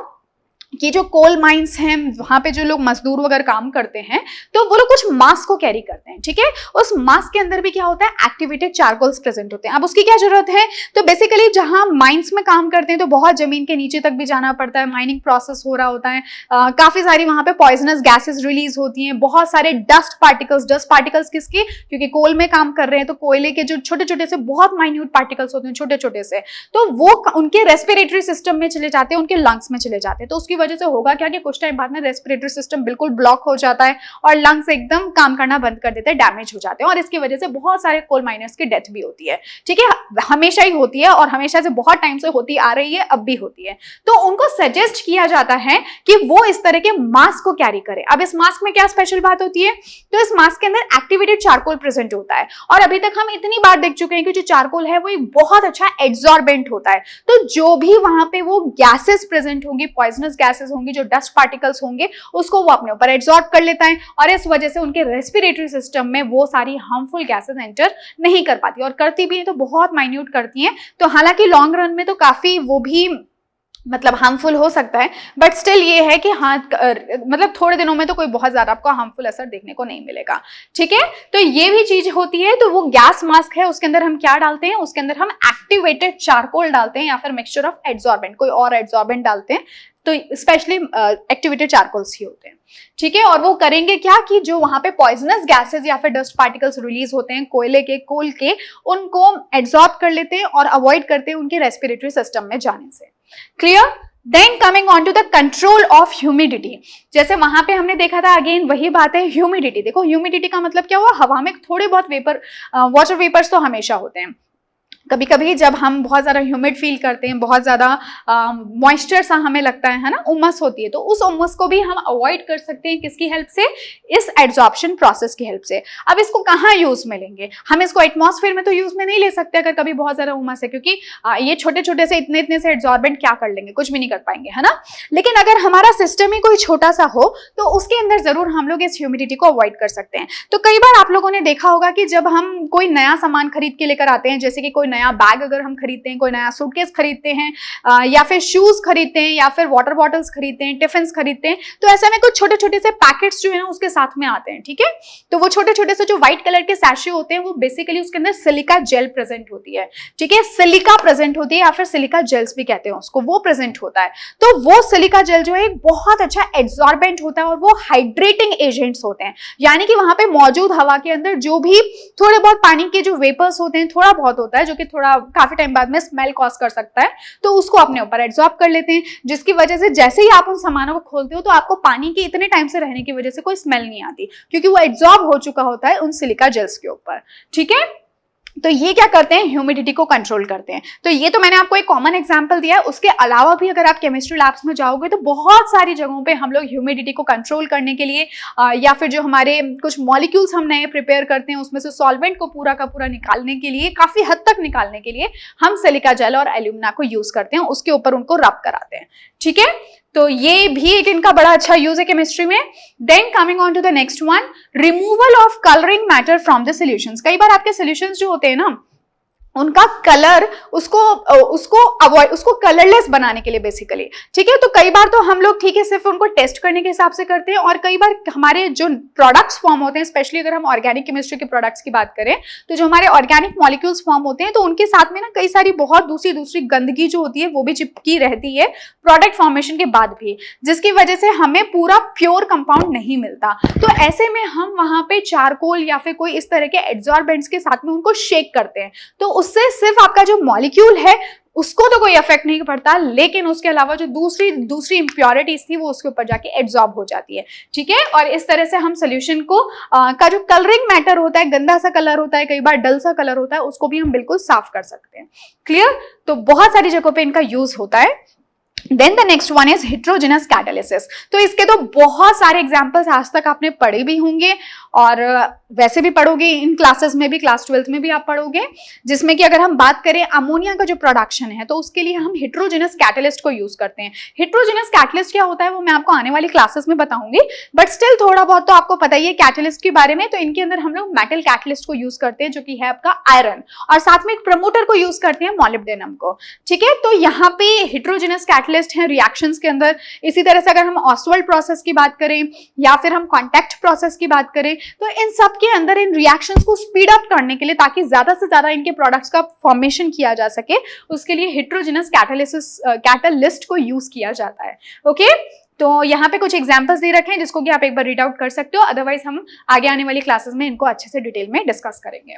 S1: कि जो कोल माइंस हैं वहां पे जो लोग मजदूर वगैरह काम करते हैं तो वो लोग कुछ मास्क को कैरी करते हैं, ठीक है। उस मास्क के अंदर भी क्या होता है, एक्टिवेटेड चारकोल्स प्रेजेंट होते हैं। अब उसकी क्या जरूरत है, तो बेसिकली जहां माइंस में काम करते हैं तो बहुत जमीन के नीचे तक भी जाना पड़ता है, माइनिंग प्रोसेस हो रहा होता है, काफी सारी वहां पे पॉइजनस गैसेस रिलीज होती हैं, बहुत सारे डस्ट पार्टिकल्स किसके, क्योंकि कोल में काम कर रहे हैं तो कोयले के जो छोटे छोटे से बहुत माइन्यूट पार्टिकल्स होते हैं, छोटे छोटे से, तो वो उनके रेस्पिरेटरी सिस्टम में चले जाते हैं, उनके लंग्स में चले जाते हैं। तो उसकी वजह से होगा क्या कि कुछ टाइम बाद में रेस्पिरेटरी सिस्टम बिल्कुल ब्लॉक हो जाता है और लंग्स एकदम काम करना बंद कर देते हैं, डैमेज हो जाते हैं और इसकी वजह से बहुत सारे कोल माइनर्स की डेथ भी होती है, ठीक है। हमेशा ही होती है और हमेशा से बहुत टाइम से होती आ रही है, अब भी होती है। तो उनको सजेस्ट किया जाता है कि वो इस तरह के मास्क को कैरी करें। अब इस मास्क में क्या स्पेशल बात होती है, तो इस मास्क के अंदर एक्टिवेटेड चारकोल प्रेजेंट होता है और अभी तक हम इतनी बार देख चुके हैं कि जो चारकोल है वो एक बहुत अच्छा एड्सॉर्बेंट होता है। तो जो भी वहां पे वो गैसेस प्रेजेंट होंगी, पॉइजनस गैसेस होंगी, जो डस्ट पार्टिकल्स होंगे, उसको वो अपने ऊपर एब्जॉर्ब कर लेता है और इस वजह से उनके रेस्पिरेटरी सिस्टम में वो सारी हार्मफुल गैसेस एंटर नहीं कर पाती, और करती भी है तो बहुत माइन्यूट करती हैं। तो हालांकि लॉन्ग रन में तो काफी वो भी मतलब हार्मफुल हो सकता है, बट स्टिल ये है कि हाँ मतलब थोड़े दिनों में तो कोई बहुत ज्यादा आपको हार्मफुल असर देखने को नहीं मिलेगा, ठीक है। तो ये भी चीज होती है। तो वो गैस मास्क है, उसके अंदर हम क्या डालते हैं, उसके अंदर हम एक्टिवेटेड चारकोल डालते हैं या फिर मिक्सचर ऑफ एड्सॉर्बेंट, कोई और एड्सॉर्बेंट डालते हैं, तो स्पेशली एक्टिवेटेड चारकोल्स ही होते हैं, ठीक है। और वो करेंगे क्या कि जो वहां पे पॉइजनस गैसेस या फिर डस्ट पार्टिकल्स रिलीज होते हैं कोयले के, कोल के, उनको एब्जॉर्ब कर लेते हैं और अवॉइड करते हैं उनके रेस्पिरेटरी सिस्टम में जाने से। Clear? Then coming on to the control of humidity, जैसे वहां पे हमने देखा था, अगेन वही बात है, ह्यूमिडिटी। देखो ह्यूमिडिटी का मतलब क्या हुआ, हवा में थोड़े बहुत वेपर, वाटर वेपर्स तो हमेशा होते हैं। कभी कभी जब हम बहुत ज्यादा ह्यूमिड फील करते हैं, बहुत ज्यादा मॉइस्चर सा हमें लगता है ना, उमस होती है, तो उस उमस को भी हम अवॉइड कर सकते हैं किसकी हेल्प से, इस एड्सॉर्प्शन प्रोसेस की हेल्प से। अब इसको कहाँ यूज में लेंगे, हम इसको एटमॉस्फेयर में तो यूज में नहीं ले सकते अगर कभी बहुत ज्यादा उमस है, क्योंकि ये छोटे छोटे से इतने से एड्सॉर्बेंट क्या कर लेंगे, कुछ भी नहीं कर पाएंगे, है ना। लेकिन अगर हमारा सिस्टम ही कोई छोटा सा हो तो उसके अंदर जरूर हम लोग इस ह्यूमिडिटी को अवॉइड कर सकते हैं। तो कई बार आप लोगों ने देखा होगा कि जब हम कोई नया सामान खरीद के लेकर आते हैं, जैसे कि कोई नया बैग अगर हम खरीदते हैं, कोई नया सूटकेस खरीदते हैं, या फिर शूज खरीदते हैं, या फिर वाटर बॉटल्स खरीदते हैं, टिफिन खरीदते हैं, तो ऐसे में कुछ छोटे छोटे से पैकेट्स जो है ना उसके साथ में आते हैं, ठीक है। तो वो छोटे छोटे से जो व्हाइट कलर के सैशे होते हैं वो बेसिकली उसके अंदर सिलिका जेल प्रेजेंट होती है, ठीक है, सिलिका प्रेजेंट होती है या फिर सिलिका जेल्स भी कहते हैं उसको, वो प्रेजेंट होता है। तो वो सिलिका जेल जो है एक बहुत अच्छा एब्जॉर्बेंट होता है और वो हाइड्रेटिंग एजेंट्स होते हैं, यानी कि वहां पे मौजूद हवा के अंदर जो भी थोड़े बहुत पानी के जो वेपर्स होते हैं, थोड़ा बहुत होता है जो कि थोड़ा काफी टाइम बाद में स्मेल कॉज कर सकता है, तो उसको अपने ऊपर एब्जॉर्ब कर लेते हैं, जिसकी वजह से जैसे ही आप उन सामानों को खोलते हो तो आपको पानी के इतने टाइम से रहने की वजह से कोई स्मेल नहीं आती, क्योंकि वो एब्जॉर्ब हो चुका होता है उन सिलिका जेल्स के ऊपर, ठीक है। तो ये क्या करते हैं, ह्यूमिडिटी को कंट्रोल करते हैं। तो ये तो मैंने आपको एक कॉमन एग्जांपल दिया है, उसके अलावा भी अगर आप केमिस्ट्री लैब्स में जाओगे तो बहुत सारी जगहों पे हम लोग ह्यूमिडिटी को कंट्रोल करने के लिए या फिर जो हमारे कुछ मॉलिक्यूल्स हम नए प्रिपेयर करते हैं उसमें से सॉल्वेंट को पूरा का पूरा निकालने के लिए, काफी हद तक निकालने के लिए हम सिलिका जेल और एल्यूमिना को यूज करते हैं, उसके ऊपर उनको रब कराते हैं, ठीक है। तो ये भी एक इनका बड़ा अच्छा यूज है केमिस्ट्री में। Then coming on to the next one, removal of colouring matter from the solutions. कई बार आपके सॉल्यूशंस जो होते हैं ना उनका कलर उसको कलरलेस बनाने के लिए बेसिकली, ठीक है। तो कई बार तो हम लोग ठीक है सिर्फ उनको टेस्ट करने के हिसाब से करते हैं, और कई बार हमारे जो प्रोडक्ट्स फॉर्म होते हैं, स्पेशली अगर हम ऑर्गेनिक केमिस्ट्री के प्रोडक्ट्स की बात करें, तो जो hमारे ऑर्गेनिक मॉलिक्यूल्स फॉर्म होते हैं तो उनके साथ में ना कई सारी बहुत दूसरी गंदगी जो होती है वो भी चिपकी रहती है प्रोडक्ट फॉर्मेशन के बाद भी, जिसकी वजह से हमें पूरा प्योर कंपाउंड नहीं मिलता। तो ऐसे में हम वहां पे चारकोल या फिर कोई इस तरह के एड्सॉर्बेंट्स के साथ में उनको शेक करते हैं, तो उससे सिर्फ आपका जो मॉलिक्यूल है उसको तो कोई इफेक्ट नहीं पड़ता, लेकिन उसके अलावा जो दूसरी इंप्योरिटीज थी वो उसके ऊपर जाके एब्जॉर्ब हो जाती है, ठीक है। और इस तरह से हम सोल्यूशन को का जो कलरिंग मैटर होता है, गंदा सा कलर होता है, कई बार डल सा कलर होता है, उसको भी हम बिल्कुल साफ कर सकते हैं। क्लियर? तो बहुत सारी जगहों पे इनका यूज होता है। Then the next one is heterogeneous catalysis. तो इसके तो बहुत सारे एग्जांपल्स आज तक आपने पढ़े भी होंगे और वैसे भी पढ़ोगे, इन क्लासेस में भी, क्लास 12th में भी आप पढ़ोगे, जिसमें कि अगर हम बात करें अमोनिया का जो प्रोडक्शन है तो उसके लिए हम हेटेरोजेनस कैटालिस्ट को यूज करते हैं। हेटेरोजेनस कैटालिस्ट क्या होता है वो मैं आपको आने वाली क्लासेस में बताऊंगी, बट स्टिल थोड़ा बहुत तो आपको पता ही है कैटालिस्ट के बारे में। तो इनके अंदर हम लोग मेटल कैटालिस्ट को यूज करते हैं जो कि है आपका आयरन, और साथ में एक प्रमोटर को यूज करते हैं मॉलिब्डेनम को, ठीक है। तो यहाँ पे हेटेरोजेनस कैटालिस्ट है रिएक्शंस के अंदर। इसी तरह से अगर हम ऑसवाल्ड प्रोसेस की बात करें या फिर हम कॉन्टैक्ट प्रोसेस की बात करें, तो इन सब के अंदर इन रिएक्शंस को स्पीड अप करने के लिए, ताकि ज्यादा से ज्यादा इनके प्रोडक्ट्स का फॉर्मेशन किया जा सके, उसके लिए हेटेरोजेनस कैटालिस्ट को यूज किया जाता है। ओके, तो यहाँ पे कुछ एग्जांपल्स दे रखे हैं जिसको कि आप एक बार रीड आउट कर सकते हो, अदरवाइज हम आगे आने वाली क्लासेस में इनको अच्छे से डिटेल में डिस्कस करेंगे।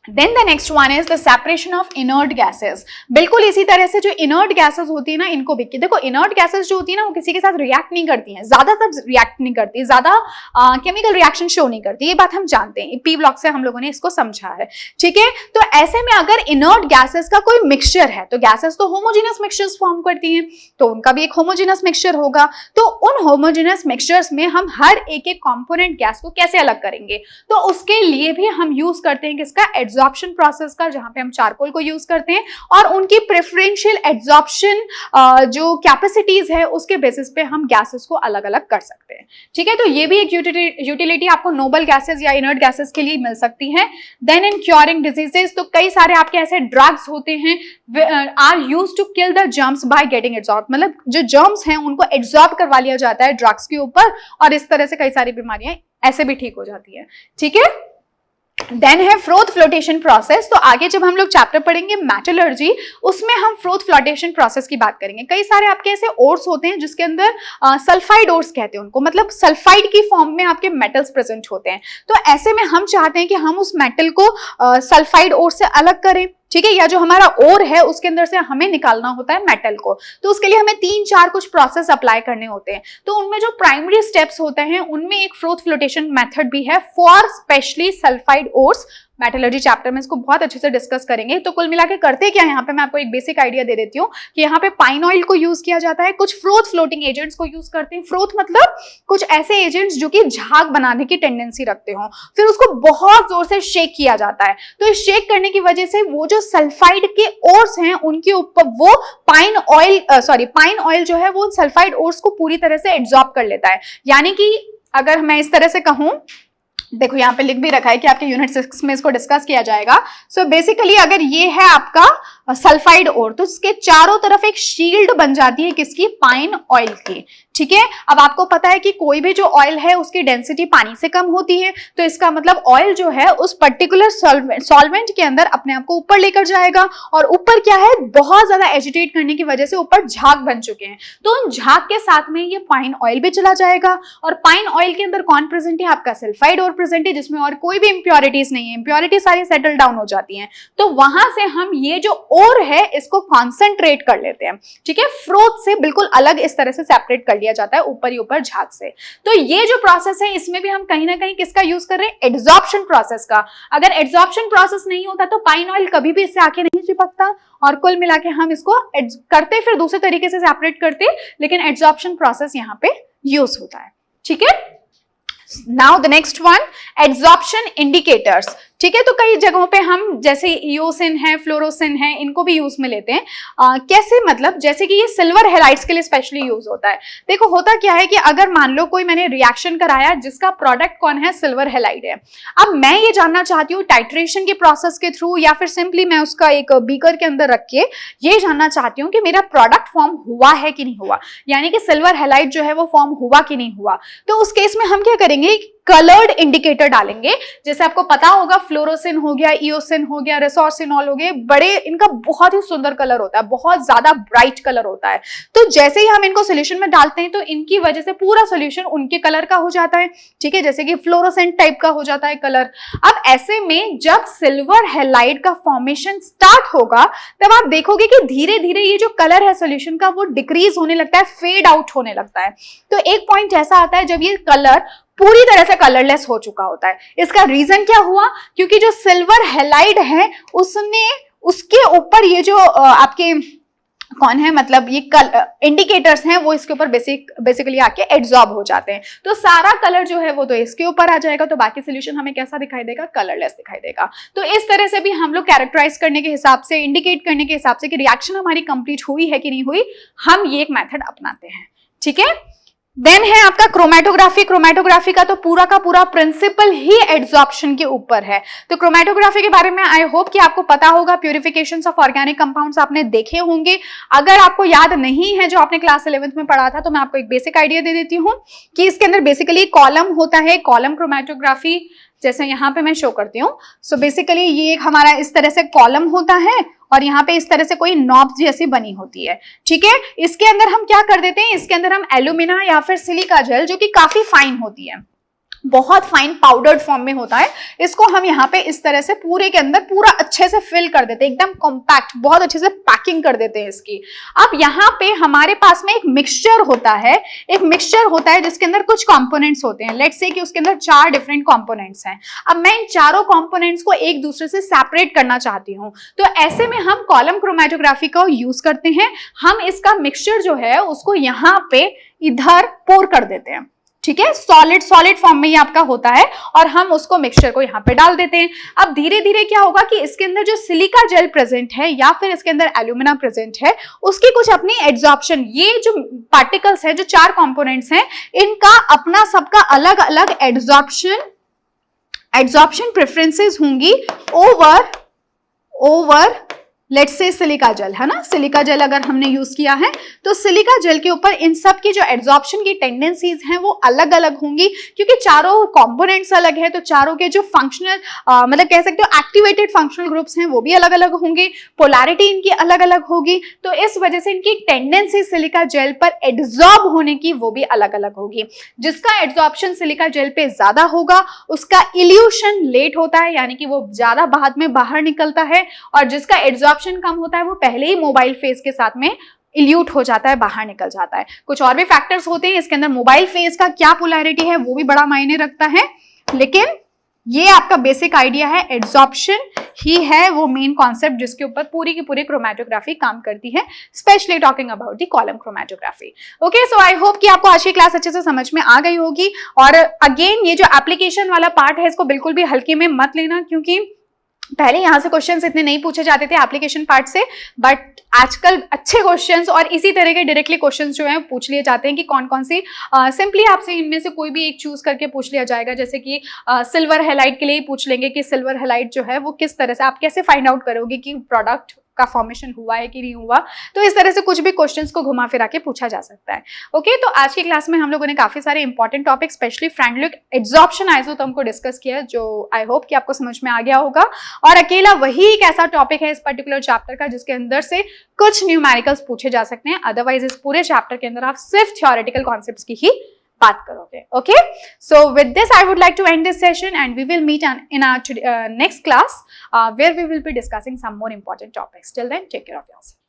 S1: Then the next one is the separation of inert gases। बिल्कुल इसी तरह से जो inert gases होती है ना, इनको भी देखो, inert gases जो होती है ना वो किसी के साथ रिएक्ट नहीं करती हैं, ज्यादातर रिएक्ट नहीं करती, ज्यादा केमिकल रिएक्शन शो नहीं करती, ये बात हम जानते हैं, पी ब्लॉक से हम लोगों ने इसको समझा है, ठीक है। तो ऐसे में अगर inert gases का कोई मिक्सचर है, तो गैसेस तो होमोजेनस मिक्सचर्स फॉर्म करती हैं, तो उनका भी एक होमोजेनस मिक्सचर होगा। तो उन होमोजेनस मिक्सचर्स में हम हर एक कंपोनेंट गैस को कैसे अलग करेंगे, तो उसके लिए भी हम यूज करते हैं किसका, एड्सॉर्प्शन प्रोसेस का, जहां पे हम चारकोल को यूज करते हैं, और उनकी प्रेफरेंशियल एड्सॉर्प्शन जो कैपेसिटीज है उसके बेसिस पे हम गैसेस को अलग अलग कर सकते हैं, ठीक है। तो ये भी एक यूटिलिटी आपको नोबल गैसेस या इनर्ट गैसेस के लिए मिल सकती है। देन इन क्योरिंग डिजीजेस, तो कई सारे आपके ऐसे ड्रग्स होते हैं are used to kill the germs by getting absorb, मतलब जो जर्म्स हैं उनको एब्सॉर्ब करवा लिया जाता है ड्रग्स के ऊपर, और इस तरह से कई सारी बीमारियां ऐसे भी ठीक हो जाती है, ठीक है। देन है फ्रोथ फ्लोटेशन प्रोसेस। तो आगे जब हम लोग चैप्टर पढ़ेंगे मेटलर्जी, उसमें हम फ्रोथ फ्लोटेशन प्रोसेस की बात करेंगे। कई सारे आपके ऐसे ओर्स होते हैं जिसके अंदर सल्फाइड ओर्स कहते हैं उनको, मतलब सल्फाइड की फॉर्म में आपके मेटल्स प्रेजेंट होते हैं। तो ऐसे में हम चाहते हैं कि हम उस मेटल को सल्फाइड ओर से अलग करें, ठीक है, या जो हमारा ओर है उसके अंदर से हमें निकालना होता है मेटल को। तो उसके लिए हमें 3-4 कुछ प्रोसेस अप्लाई करने होते हैं। तो उनमें जो प्राइमरी स्टेप्स होते हैं उनमें एक फ्रोथ फ्लोटेशन मेथड भी है for specially sulphide ores. Metallurgy chapter में इसको बहुत अच्छे से डिस्कस करेंगे। तो कुल मिला के करते क्या है, यहाँ पे मैं आपको एक बेसिक आइडिया दे देती हूँ कि यहाँ पे पाइन ऑयल को यूज किया जाता है, कुछ फ्रोथ फ्लोटिंग एजेंट्स को यूज करते हैं। फ्रोथ मतलब कुछ ऐसे एजेंट्स जो कि झाग बनाने की टेंडेंसी रखते हो, फिर उसको बहुत जोर से शेक किया जाता है। तो इस शेक करने की वजह से वो जो सल्फाइड के ओर्स हैं उनके ऊपर वो पाइन ऑयल जो है वो सल्फाइड ओर्स को पूरी तरह से एब्जॉर्ब कर लेता है। यानी कि अगर मैं इस तरह से कहूं देखो यहाँ पे लिख भी रखा है कि आपके यूनिट 6 में इसको डिस्कस किया जाएगा। सो बेसिकली अगर ये है आपका सल्फाइड ओर, तो इसके चारों तरफ एक शील्ड बन जाती है किसकी, पाइन ऑयल की। ठीक है, अब आपको पता है कि कोई भी जो ऑयल है उसकी डेंसिटी पानी से कम होती है, तो इसका मतलब ऑयल जो है उस पर्टिकुलर सॉल्वेंट के अंदर अपने आप को ऊपर लेकर जाएगा, और ऊपर क्या है, बहुत ज्यादा एजिटेट करने की वजह से ऊपर झाग बन चुके हैं, तो उन झाग के साथ में ये पाइन ऑयल भी चला जाएगा। और पाइन ऑयल के अंदर कौन प्रेजेंट है, आपका सल्फाइड ओर प्रेजेंट है, जिसमें और कोई भी इंप्योरिटीज नहीं है, इंप्योरिटी सारी सेटल डाउन हो जाती हैं। तो वहां से हम ये जो ओर है इसको कॉन्सेंट्रेट कर लेते हैं। ठीक है, फ्रोथ से बिल्कुल अलग इस तरह से सेपरेट कर लिया जाता है ऊपर ही ऊपर झाग से। तो ये जो प्रोसेस है इसमें भी हम कहीं ना कहीं किसका यूज कर रहे हैं, एड्सॉर्प्शन प्रोसेस का। अगर एड्सॉर्प्शन प्रोसेस नहीं होता तो पाइन ऑयल कभी भी इससे आके नहीं चिपकता, और कुल मिला के हम इसको करते फिर दूसरे तरीके से सेपरेट करते, लेकिन एड्सॉर्प्शन प्रोसेस यहाँ पे यूज होता है। ठीक है, now the next one, adsorption indicators. ठीक है, तो कई जगहों पे हम जैसे ईओसिन है, फ्लोरोसिन है, इनको भी यूज में लेते हैं। कैसे, मतलब जैसे कि ये सिल्वर हैलाइड्स के लिए स्पेशली यूज होता है। देखो होता क्या है कि अगर मान लो कोई मैंने रिएक्शन कराया जिसका प्रोडक्ट कौन है, सिल्वर हैलाइड है। अब मैं ये जानना चाहती हूँ टाइट्रेशन के प्रोसेस के थ्रू या फिर सिंपली मैं उसका एक बीकर के अंदर रख के ये जानना चाहती हूँ कि मेरा प्रोडक्ट फॉर्म हुआ है कि नहीं हुआ, यानी कि सिल्वर हैलाइड जो है वो फॉर्म हुआ कि नहीं हुआ। तो उस केस में हम क्या करेंगे, कलर्ड इंडिकेटर डालेंगे। जैसे आपको पता होगा फ्लोरोसिन हो गया, ईओसिन हो गया, रेसोर्सिनॉल हो गए, बड़े इनका बहुत ही सुंदर कलर होता है, बहुत ज्यादा ब्राइट कलर होता है। तो जैसे ही हम इनको सोल्यूशन में डालते हैं तो इनकी वजह से पूरा सोल्यूशन उनके कलर का हो जाता है। ठीक है, जैसे कि फ्लोरोसेंट टाइप का हो जाता है कलर। अब ऐसे में जब सिल्वर हैलाइड का फॉर्मेशन स्टार्ट होगा तब आप देखोगे कि धीरे धीरे ये जो कलर है सोल्यूशन का वो डिक्रीज होने लगता है, फेड आउट होने लगता है। तो एक पॉइंट ऐसा आता है जब ये कलर पूरी तरह से कलरलेस हो चुका होता है। इसका रीजन क्या हुआ, क्योंकि जो सिल्वर हैलाइड है उसने उसके ऊपर ये जो आपके कौन है, मतलब ये इंडिकेटर्स हैं वो इसके ऊपर बेसिकली आके एब्जॉर्ब हो जाते हैं। तो सारा कलर जो है वो तो इसके ऊपर आ जाएगा, तो बाकी सोल्यूशन हमें कैसा दिखाई देगा, कलरलेस दिखाई देगा। तो इस तरह से भी हम लोग कैरेक्टराइज करने के हिसाब से, इंडिकेट करने के हिसाब से कि रिएक्शन हमारी कंप्लीट हुई है कि नहीं हुई, हम ये एक मेथड अपनाते हैं। ठीक है, देन है आपका क्रोमेटोग्राफी। क्रोमेटोग्राफी का तो पूरा का पूरा प्रिंसिपल ही एड्सॉर्प्शन के ऊपर है। तो क्रोमेटोग्राफी के बारे में आई होप कि आपको पता होगा, प्यूरिफिकेशन ऑफ ऑर्गेनिक कंपाउंड्स आपने देखे होंगे। अगर आपको याद नहीं है जो आपने क्लास 11th में पढ़ा था, तो मैं आपको एक बेसिक आइडिया दे देती हूँ कि इसके अंदर बेसिकली कॉलम होता है, कॉलम क्रोमेटोग्राफी, जैसे यहाँ पे मैं शो करती हूँ। सो बेसिकली ये एक हमारा इस तरह से कॉलम होता है और यहाँ पे इस तरह से कोई नॉब जैसी बनी होती है। ठीक है, इसके अंदर हम क्या कर देते हैं, इसके अंदर हम एल्यूमिना या फिर सिलिका जेल, जो कि काफी फाइन होती है, बहुत फाइन पाउडर्ड फॉर्म में होता है, इसको हम यहाँ पे इस तरह से पूरे के अंदर पूरा अच्छे से फिल कर देते हैं, एकदम कॉम्पैक्ट, बहुत अच्छे से पैकिंग कर देते हैं इसकी। अब यहाँ पे हमारे पास में एक मिक्सचर होता है, जिसके अंदर कुछ कंपोनेंट्स होते हैं। लेट्स से कि उसके अंदर 4 डिफरेंट कंपोनेंट्स हैं। अब मैं इन चारों कंपोनेंट्स को एक दूसरे से सेपरेट करना चाहती हूँ, तो ऐसे में हम कॉलम क्रोमेटोग्राफी का यूज करते हैं। हम इसका मिक्सचर जो है उसको यहाँ पे इधर पोर कर देते हैं। ठीक है, सॉलिड फॉर्म में ये आपका होता है और हम उसको मिक्सचर को यहाँ पे डाल देते हैं। अब धीरे धीरे क्या होगा कि इसके अंदर जो सिलिका जेल प्रेजेंट है या फिर इसके अंदर एल्यूमिना प्रेजेंट है, उसकी कुछ अपनी एड्सॉर्प्शन, ये जो पार्टिकल्स है, जो 4 कंपोनेंट्स हैं, इनका अपना सबका अलग अलग एड्सॉर्प्शन प्रेफरेंसेस होंगी over let's say silica gel, है ना। सिलिका जेल अगर हमने यूज किया है तो सिलिका जेल के ऊपर इन सब की जो एड्सॉर्प्शन की टेंडेंसीज हैं वो अलग अलग होंगी, क्योंकि चारों कंपोनेंट्स अलग है, तो चारों के जो फंक्शनल मतलब कह सकते हो एक्टिवेटेड फंक्शनल ग्रुप्स हैं वो भी अलग अलग होंगे, पोलैरिटी इनकी अलग अलग होगी। तो इस वजह से इनकी टेंडेंसी सिलिका जेल पर एड्सॉर्ब होने की वो भी अलग अलग होगी। जिसका एड्सॉर्प्शन सिलिका जेल पे ज्यादा होगा उसका इल्यूशन लेट होता है, यानी कि वो ज्यादा बाद में बाहर निकलता है, और जिसका एड्सॉर्प्शन कम होता है वो पहले ही मोबाइल फेज के साथ में इल्यूट हो जाता है, बाहर निकल जाता है। कुछ और भी फैक्टर्स होते हैं इसके अंदर, मोबाइल फेज का क्या पोलैरिटी है वो भी बड़ा मायने रखता है, लेकिन ये आपका बेसिक आइडिया है, एड्सॉर्प्शन ही है वो मेन कॉन्सेप्ट जिसके ऊपर पूरी की पूरी क्रोमेटोग्राफी काम करती है, specially talking about the column chromatography. Okay, so I hope कि आपको आज की क्लास अच्छे से समझ में आ गई होगी। और अगेन ये जो एप्लीकेशन वाला पार्ट है इसको बिल्कुल भी हल्के में मत लेना, क्योंकि पहले यहाँ से क्वेश्चंस इतने नहीं पूछे जाते थे एप्लीकेशन पार्ट से, बट आजकल अच्छे क्वेश्चंस और इसी तरह के डायरेक्टली क्वेश्चंस जो हैं पूछ लिए जाते हैं कि कौन कौन सी सिंपली आपसे इनमें से कोई भी एक चूज करके पूछ लिया जाएगा। जैसे कि सिल्वर हैलाइड के लिए ही पूछ लेंगे कि सिल्वर हैलाइड जो है वो किस तरह से, आप कैसे फाइंड आउट करोगे कि प्रोडक्ट का फॉर्मेशन हुआ है कि नहीं हुआ। तो इस तरह से कुछ भी क्वेश्चंस को घुमा फिरा के पूछा जा सकता है। ओके, तो आज की क्लास में हम लोगों ने काफी सारे important topic specially Freundlich adsorption isotherm को डिस्कस किया, जो आई होप कि आपको समझ में आ गया होगा। और अकेला वही एक ऐसा टॉपिक है इस पर्टिकुलर चैप्टर का जिसके अंदर से कुछ न्यूमेरिकल्स पूछे जा सकते हैं, अदरवाइज इस पूरे चैप्टर के अंदर आप सिर्फ थ्योरेटिकल कॉन्सेप्ट्स की ही बात करोगे। Okay, so with this I would like to end this session and we will meet in our next class where we will be discussing some more important topics. Till then, take care of yourself.